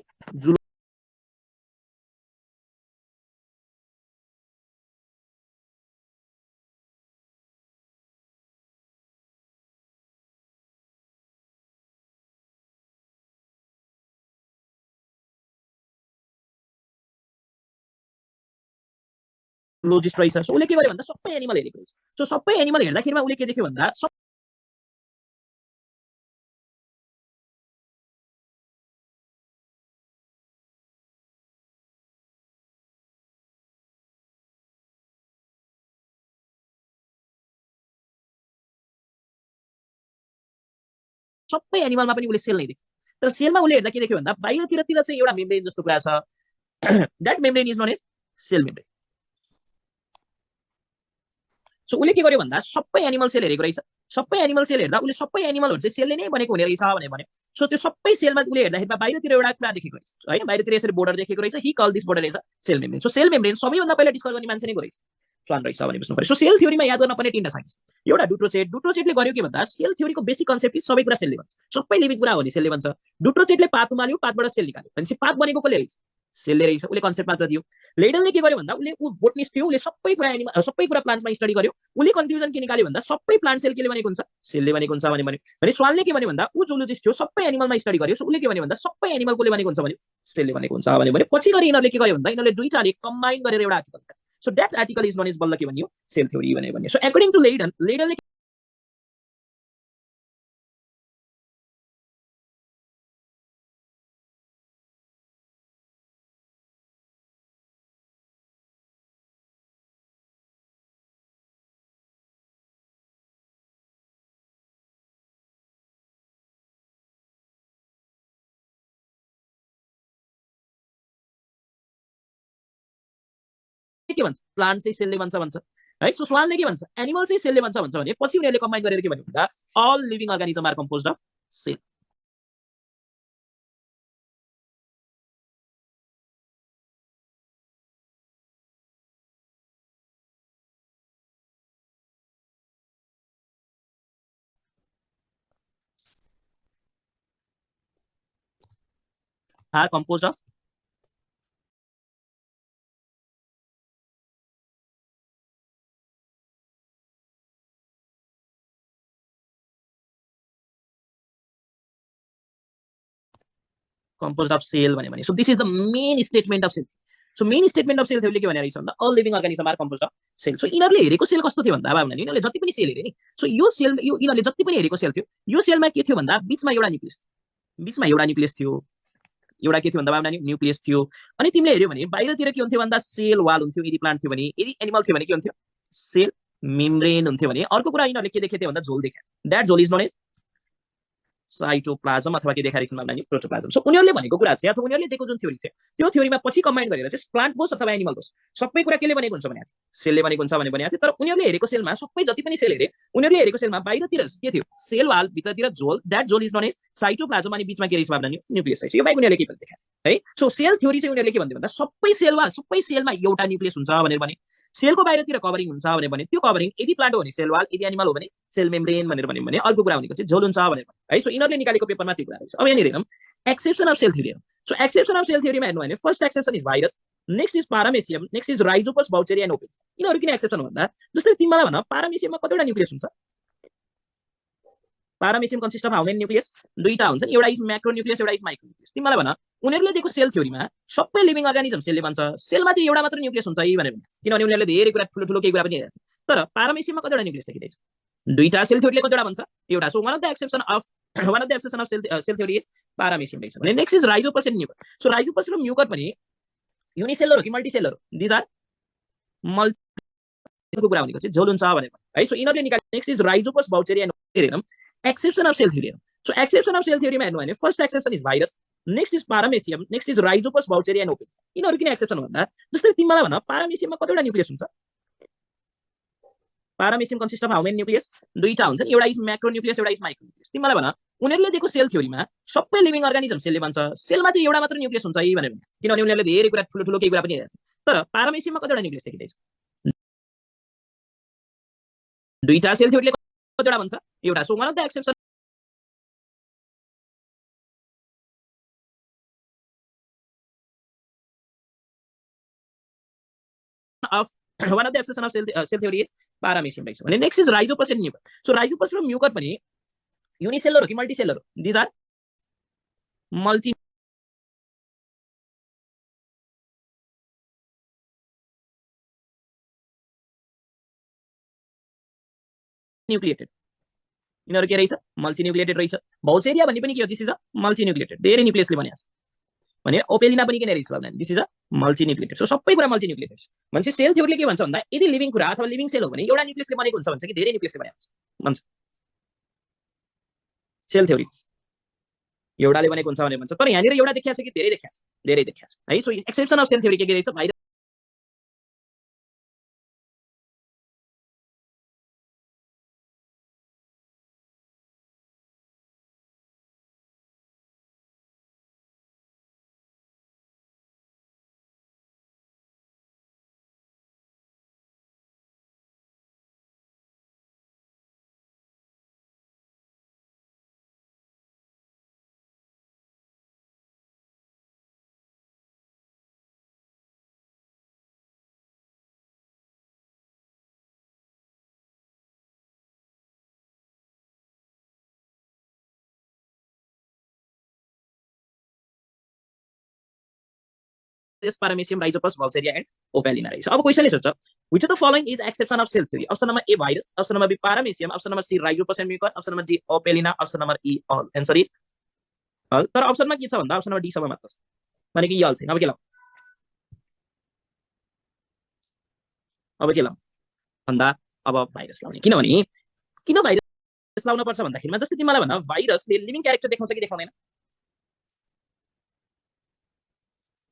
जुलोजिस्ट रहेछ। सो उसले के गर्यो भन्दा सबै एनिमल हेरेको रहेछ। सो सबै एनिमल हेर्दाखेरिमा उसले के देख्यो भन्दा सबै एनिमलमा पनि उसले सेल नै देख्यो। तर सेलमा उसले हेर्दा के देख्यो भन्दा बाहिरतिर चाहिँ एउटा मेम्ब्रेन जस्तो कुरा छ। That membrane is known as cell membrane. So उसले के गर्यो भन्दा सबै एनिमल सेल हेरेको रहेछ। सबै एनिमल सेल हेर्दा उसले सबै एनिमलहरू चाहिँ सेलले नै बनेको हुने रहेछ भनेर भन्यो। सो त्यो सबै सेलमा उसले हेर्दाखेरि बाहिरतिर एउटा कुरा देखेको रहेछ हैन, बाहिरतिर यसरी बोर्डर देखेको रहेछ। ही कल दिस बोर्डर रहेछ cell membrane. So cell membrane सबैभन्दा पहिला डिस्कभर गर्ने मान्छे नै को रहेछ, स्वान रहेछ भने बुझ्नु पर्यो। सो सेल थ्योरीमा याद गर्न पर्ने तीनटा साइन्स, एउटा डुट्रोचेटले गर्यो के भन्दा सेल थ्योरीको बेसिक कन्सेप्ट सबै कुरा सेलले भन्छ, सबै लिभिङ कुरा हो नि सेलले भन्छ। डुट्रोचेटले पात उमाल्यो, पातबाट सेल निकाल्यो भनेपछि पात बनेको कसले रहेछ, सेलले रहेछ। उसले कन्सेप्ट मात्र दियो। लेडनले के गर्यो भन्दा उसले बोटनिस्ट थियो, उसले सबै कुरा एनिमल सबै कुरा प्लान्ट्समा स्टडी गर्यो। उसले कन्क्लुजन के निकाल्यो भन्दा सबै प्लान्ट सेल केले बनेको हुन्छ, सेलले बनेको हुन्छ भने भने स्वानले के भन्यो भन्दा ऊ जुलोजिस्ट थियो, सबै एनिमलमा स्टडी गर्यो। सो उसले के भन्यो भन्दा सबै एनिमल कोले बनेको हुन्छ भने सेलले बनेको हुन्छ भने पछि गरी यिनीहरूले के गर्यो भन्दा यिनीहरूले दुईटाले कम्बाइन गरेर एउटा article. So that article is known as बल्ल के भन्यो, सेल थ्योरी भनेर भन्यो। सो अकर्डिङ टु लेडनले के भन्छ, प्लान्ट चाहिँ सेलले बन्छ भन्छ है। सो स्वानले के भन्छ, एनिमल चाहिँ सेलले बन्छ भन्छ भने पछि उनीहरूले कम्बाइन गरेर के भन्यो भन्दा all living organism are composed of cell. Are composed of composed of cell भन्यो भने। So this is the main statement of cell. So main statement of cell थ्योरीले के भनेर रहेछ भन्दा all living organism are composed of cell. So यिनीहरूले हेरेको sale कस्तो थियो भन्दा अब यिनीहरूले जति पनि सेल हेरे नि, सो यो सेल यो यिनीहरूले जति पनि हेरेको सेल थियो, यो सेलमा के थियो भन्दा बिचमा एउटा न्युक्लियस थियो, एउटा के थियो भन्दा बाबु न्युक्लियस थियो। अनि तिमीले हेर्यो भने बाहिरतिर के हुन्थ्यो भन्दा सेल वाल हुन्थ्यो यदि प्लान्ट थियो भने, यदि एनिमल थियो भने के हुन्थ्यो, सेल मेम्ब्रेन हुन्थ्यो भने। अर्को कुरा यिनीहरूले के देखेको थियो भन्दा झोल देखे। द्याट झोल इज नोन एज साइटोप्लाज्म अथवा के देखाइरहेको छ नानी, प्रोटोप्लाज्म। सो उनीहरूले भनेको कुरा चाहिँ अथवा उनीहरूले दिएको जुन थ्योरी छ त्यो थ्योरीमा पछि कम्बाइन गरेर चाहिँ प्लान्ट होस् अथवा एनिमल होस् सबै कुरा केले बनेको हुन्छ भने सेलले बनेको हुन्छ भने भनेको थियो। तर उनीहरूले हेरेको सेलमा सबै जति पनि सेल हेरे उनीहरूले हेरेको सेलमा बाहिरतिर के थियो, सेल वाल, भित्रतिर झोल। द्याट झोल इज नोन एज साइटोप्लाज्म। अनि बिचमा के रहेछ बाबु नानी, न्युक्लियस रहेछ। यो बाहेक उनीहरूले के पनि देखाएको है। सो सेल थ्योरी चाहिँ उनीहरूले के भन्दै भन्दा सबै सेलमा एउटा न्युक्लियस हुन्छ भनेर भने। सेलको बाहिरतिर कभरिङ हुन्छ भने त्यो कभरिङ यदि प्लान्ट हो भने सेल वाल, यदि एनिमल हो भने सेल मेम्ब्रेन भनेर भन्यो भने अर्को कुरा भनेको चाहिँ झोल हुन्छ भनेर है। सो यिनीहरूले निकालेको पेपरमा त्यो कुरा रहेछ। अब यहाँनिर हेरौँ exception of cell theory. So exception of cell थ्योरीमा हेर्नु भने first exception is virus, next is paramecium, next is rhizopus vaucheria and opal. यिनीहरू किन एक्सेप्सन भन्दा जस्तै तिमीलाई भन पारामेसियममा कतिवटा न्युक्लियस हुन्छ? Paramecium consist of how many nucleus? दुईटा हुन्छ नि, एउटा इज म्याक्रो न्युक्लियस, एउटा इज माइक्रो न्युक्लियस। तिमीलाई भन उनीहरूले दिएको सेल थ्योरीमा सबै लिभिङ अर्गानिजम सेलले भन्छ सेलमा चाहिँ एउटा मात्र न्युक्लियस हुन्छ है भनेर, किनभने उनीहरूले धेरै कुरा ठुलो ठुलो केही कुरा पनि हेरेको छ। तर पारामेसियममा कतिवटा न्युक्लियस देखिँदैछ? दुईटा। सेल थ्योरीले कतिवटा भन्छ? एउटा। So one of the exception of cell theory is paramecium रहेछ भने next is rhizopus and mucor. So rhizopus र म्युकर पनि युनिसेलर हो कि मल्टिसेलर हो? दिज आर मल्टी कुरा भनेको चाहिँ झोल हुन्छ भनेर है। सो यिनीहरूले निकाले next is rhizopus vaucheria and हेरौँ exception of cell theory. So exception of cell थ्योरीमा हेर्नु भने first exception is virus, next is paramecium, next is rhizopus vaucheria and opal. यिनीहरू किन एक्सेप्सन भन्दा जस्तै तिमीलाई भन पारामेसियममा कतिवटा न्युक्लियस हुन्छ? Paramecium consist of how many nucleus? दुईटा हुन्छ नि, एउटा इज म्याक्रो न्युक्लियस, एउटा इज माइक्रो न्युक्लियस। तिमीलाई भन उनीहरूले दिएको सेल थ्योरीमा सबै लिभिङ अर्गानिजम सेलले भन्छ सेलमा चाहिँ एउटा मात्र न्युक्लियस हुन्छ है भनेर, किनभने उनीहरूले धेरै कुरा ठुलो ठुलो केही कुरा पनि हेरेको छ। तर पारामेसियममा कतिवटा न्युक्लियस देखिँदैछ? दुईटा। सेल थ्योरीले कतिवटा भन्छ? एउटा। So one of the exception of one of the exception of cell theory is paramecium रहेछ भने next is rhizopus and mucor. So rhizopus र म्युकर पनि युनिसेलर हो कि मल्टिसेलर हो? These are multi nucleated. यिनीहरू के रहेछ? मल्टी न्युक्लिएटेड रहेछ। बाउचेरिया भन्ने पनि के हो? दिस इज अ मल्टी न्युक्लिएटेड, धेरै न्युक्लियसले भनेको छ भने ओपेलिना पनि किन रहेछ भन्दा this is a multi nucleated. So सबै कुरा मल्टी न्युक्लिएटेड भन्छ। सेल थ्योरीले के भन्छ भन्दा यदि लिभिङ कुरा अथवा लिभिङ सेल हो भने एउटा न्युक्लियसले बनेको हुन्छ भन्छ कि धेरै न्युक्लियसले बनेको हुन्छ भन्छ। सेल थ्योरी एउटाले बनेको हुन्छ भनेर भन्छ। तर यहाँनिर एउटा देखिया छ कि धेरै देखिया छ? धेरै देखिया छ है। So exception of cell theory के रहेछ? Virus paramecium, rhizopus, Vaucheria, and opalina रहेछ। अब क्वेशनले सोध्छ which of the following is exception of cell theory? Option number A virus, option number B paramecium, option number C rhizopus and mucor, option number D opalina, option number E all। Answer is all। तर अप्सनमा के छ भन्दा option number D सबै मात्र छ भने कि all छैन। अब के लाऊ? अब के लाऊ भन्दा अब भाइरस लाउने। किनभने किन भाइरस लाउन पर्छ भन्दाखेरिमा जस्तै तिमीलाई भन्न भाइरसले लिभिङ क्यारेक्टर देखाउँछ कि देखाउँदैन?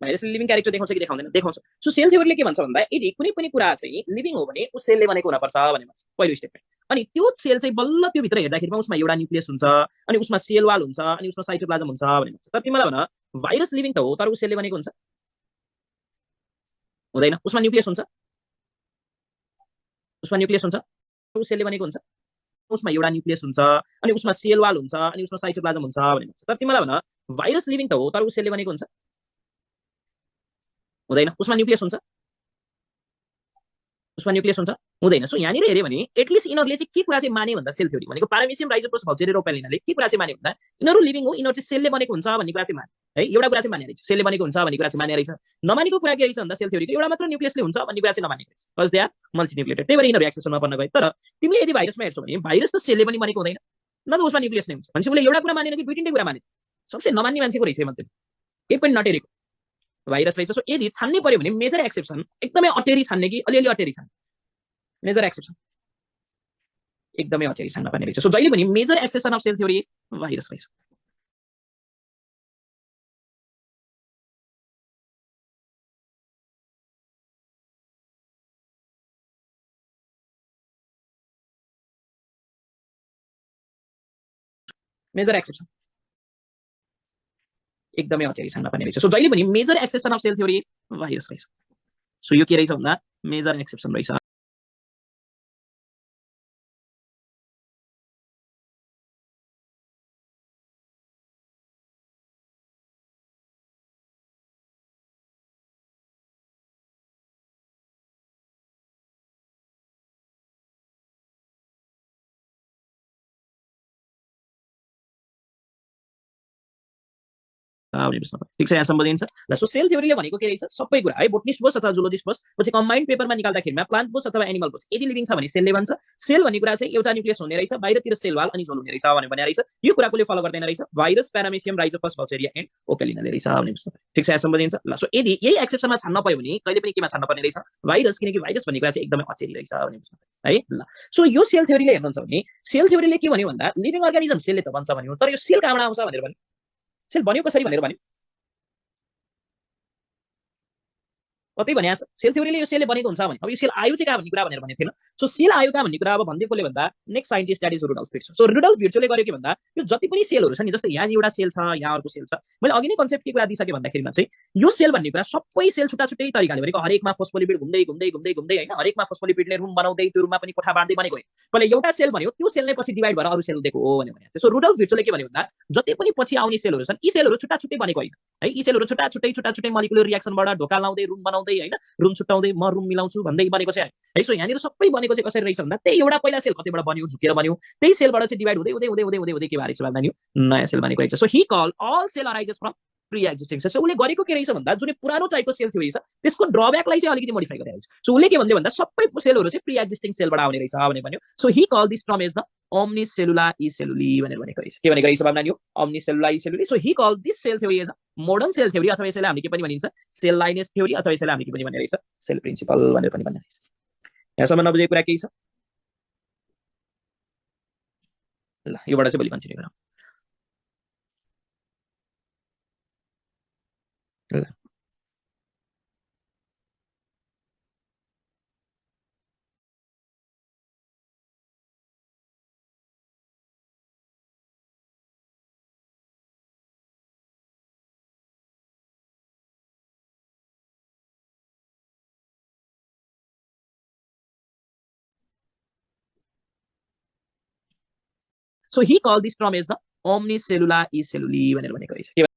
भाइरसले लिभिङ क्यारेक्टर देखाउँछ कि देखाउँदैन? देखाउँछ। सो सेल थ्योरीले के भन्छ भन्दा यदि कुनै पनि कुरा चाहिँ लिभिङ हो भने उस सेलले बनेको हुनपर्छ भन्ने भन्छ पहिलो स्टेटमेन्ट। अनि त्यो सेल चाहिँ बल्ल त्यो भित्र हेर्दाखेरिमा उसमा एउटा न्युक्लियस हुन्छ, अनि उसमा सेल वाल हुन्छ, अनि उसमा साइटोप्लाज्म हुन्छ भन्ने भन्छ। तर तिमीलाई भन भाइरस लिभिङ त हो तर उस सेलले बनेको हुन्छ? हुँदैन। उसमा न्युक्लियस हुन्छ, उसमा न्युक्लियस हुन्छ, उस सेलले बनेको हुन्छ, उसमा एउटा न्युक्लियस हुन्छ, अनि उसमा सेल वाल हुन्छ, अनि उसमा साइटोप्लाज्म हुन्छ भन्ने भन्छ। तर तिमीलाई भन भाइरस लिभिङ त हो तर उस सेलले बनेको हुन्छ? हुँदैन। उसमा न्युक्लियस हुन्छ, उसमा न्युक्लियस हुन्छ, हुँदैन। सो यहाँनिर हेर्यो भने एटलिस्ट यिनीहरूले चाहिँ के कुरा चाहिँ माने भन्दा सेल थ्योरी भनेको पारामेसियम, राइजोपस, भाउचेरिया र ओपेलिनाले के कुरा चाहिँ माने भन्दा यिनीहरू लिभिङ हो, यिनीहरू चाहिँ सेलले बनेको हुन्छ भन्ने कुरा चाहिँ माने है। एउटा कुरा चाहिँ माने रहेछ, सेलले बनेको हुन्छ भन्ने कुरा चाहिँ माने रहेछ। नमानेको कुरा के रहेछ भन्दा सेल थ्योरीको एउटा मात्र न्युक्लियसले हुन्छ भन्ने कुरा चाहिँ नमानेको रहेछ, बिकज दे आर मल्टी न्युक्लिएटेड। त्यही भएर यिनीहरू एक्सेप्सनमा पर्न गए। तर तिमीले यदि भाइरसमा हेर्छौ भने भाइरस त सेलले पनि बनेको हुँदैन, न त उसमा न्युक्लियस नै हुन्छ। भनेपछि उसले एउटा कुरा मानेन कि दुई तिनटै कुरा माने? सबसे नमान्ने मान्छेको रहेछ मध्ये केही पनि नटेरेको भाइरस रहेछ। सो यदि छान्नै पर्यो भने मेजर एक्सेप्सन एकदमै अटेरी छान्ने कि अलिअलि अटेरी छान्ने? मेजर एक्सेप्सन एकदमै अटेरी छान्न पर्ने रहेछ। सो जहिले पनि major exception of cell theory virus रहेछ। मेजर एक्सेप्सन एकदमै अटेरी छान्न पर्ने रहेछ। सो जहिले पनि major exception of cell theory virus रहेछ। सो यो के रहेछ भन्दा मेजर एक्सेप्सन रहेछ। ठिक छ, यहाँसम्म बुझिन्छ ल। सो सेल थ्योरीले भनेको के रहेछ, सबै कुरा है, बोटनिस्ट बोस अथवा जुलोजिस्ट बोस पछि कम्बाइन्ड पेपरमा निकाल्दाखेरिमा प्लान्ट बोस अथवा एनिमल बोस यदि लिभिङ छ भने सेलले भन्छ। सेल भन्ने कुरा चाहिँ एउटा न्युक्लियस हुने रहेछ, बाहिरतिर सेल वाल अनि झोल हुने रहेछ भनेर भने रहेछ। यो कुरा कसले फलो गर्दैन रहेछ, भाइरस, प्यारामेसियम, राइजोपस, भाउचेरिया एन्ड ओकेलिनाले रहेछ भने बुझ्नु। ठिक छ, यहाँसम्म बुझिन्छ ल। सो यदि यही एक्सेप्सनमा छान्न पायो भने कहिले पनि केमा छान्न पर्ने रहेछ, भाइरस, किनकि भाइरस भन्ने कुरा चाहिँ एकदमै अचेरी रहेछ भने बुझ्नु है ल। सो यो सेल थ्योरीले हेर्नुहुन्छ भने सेल थ्योरीले के भन्यो भन्दा लिभिङ अर्गानिजम सेलले त भन्छ भन्यो, तर यो सेल कहाँबाट आउँछ भनेर भन्यो, सेल बन्यो कसरी भनेर भन्यो, कतै भने सेल थ्योरीले यो सेलले बनेको हुन्छ भने अब यो सेल आयो चाहिँ कहाँ भन्ने कुरा भनेर भनेको थिएन। सो सेल आयो कहाँ भन्ने कुरा अब भन्दै कसले भन्दा next scientist that is Rudolf Virchow. So Rudolf विर्चोले गर्यो के भन्दा यो जति पनि सेलहरू छ नि, जस्तै यहाँ एउटा सेल छ, यहाँ अर्को सेल छ, मैले अघि नै कन्सेप्ट के कुरा दिइसकेँ भन्दाखेरिमा चाहिँ यो सेल भन्ने कुरा सबै सेल छुट्टा छुट्टै तरिकाले भनेको, हरेकमा फोस्फोलिपिड घुम्दै घुम्दै घुम्दै घुम्दै होइन, हरेकमा फोस्फोलिपिडले रुम बनाउँदै त्यो रुममा पनि कोठा बाँड्दै बनेको हो। पहिला एउटा सेल भन्यो, त्यो सेल नै पछि डिभाइड भएर अरू सेल दिएको हो भनेर भनेको। सो रुडल्फ विर्चोले के भन्यो भन्दा जति पनि पछि आउने सेलहरू छन् यी सेलहरू छुट्टा छुट्टै बनेको होइन है, यी सेलहरू छुट्टा छुट्टै मलिकुलर रिएक्सनबाट ढोका लाउँदै रुम बनाउँदै होइन, रुम छुट्टाउँदै म रुम मिलाउँछु भन्दै बनेको चाहिँ है। सो यहाँनिर सबै बनेको चाहिँ कसरी रहेछ भन्दा त्यही एउटा पहिला सेल कतिबाट बन्यो, झुकेर बन्यो, त्यही सेलबाट चाहिँ डिभाइड हुँदै हुँदै हुँदै हुँदै हुँदै हुँदै के भएर सेल बन्यो, नयाँ सेल बनेको रहेछ। So he call all cell arises from pre existing cell. So उसले गरेको के रहेछ भन्दा जुन पुरानो टाइपको सेल थ्योरी छ त्यसको ड्रब्याकलाई चाहिँ अलिकति मोडिफाई गरेको छ। सो उसले के भन्दै भन्दा सबै सेलहरू चाहिँ प्री एक्जिस्टिङ सेलबाट आउने रहेछ भने भन्यो। So he call this term as the omnis cellula e cellula भनेर भनेको रहेछ। के भनेको रहेछ भन्दा यो omnis cellula e cellula. So he call this cell theory as a modern cell theory, अथवा यसैलाई हामीले के पनि भनिन्छ सेल लाइनेज थ्योरी, अथवा यसैलाई हामीले के पनि भन्ने रहेछ सेल प्रिन्सिपल भनेर पनि भन्ने रहेछ। यहाँसम्म नबुझेको कुरा केही छ ल, योबाट चाहिँ भोलि कन्टिन्यू गरौँ ल। So he called this term as the omnicellular e celluli भनेर भनेको रहेछ।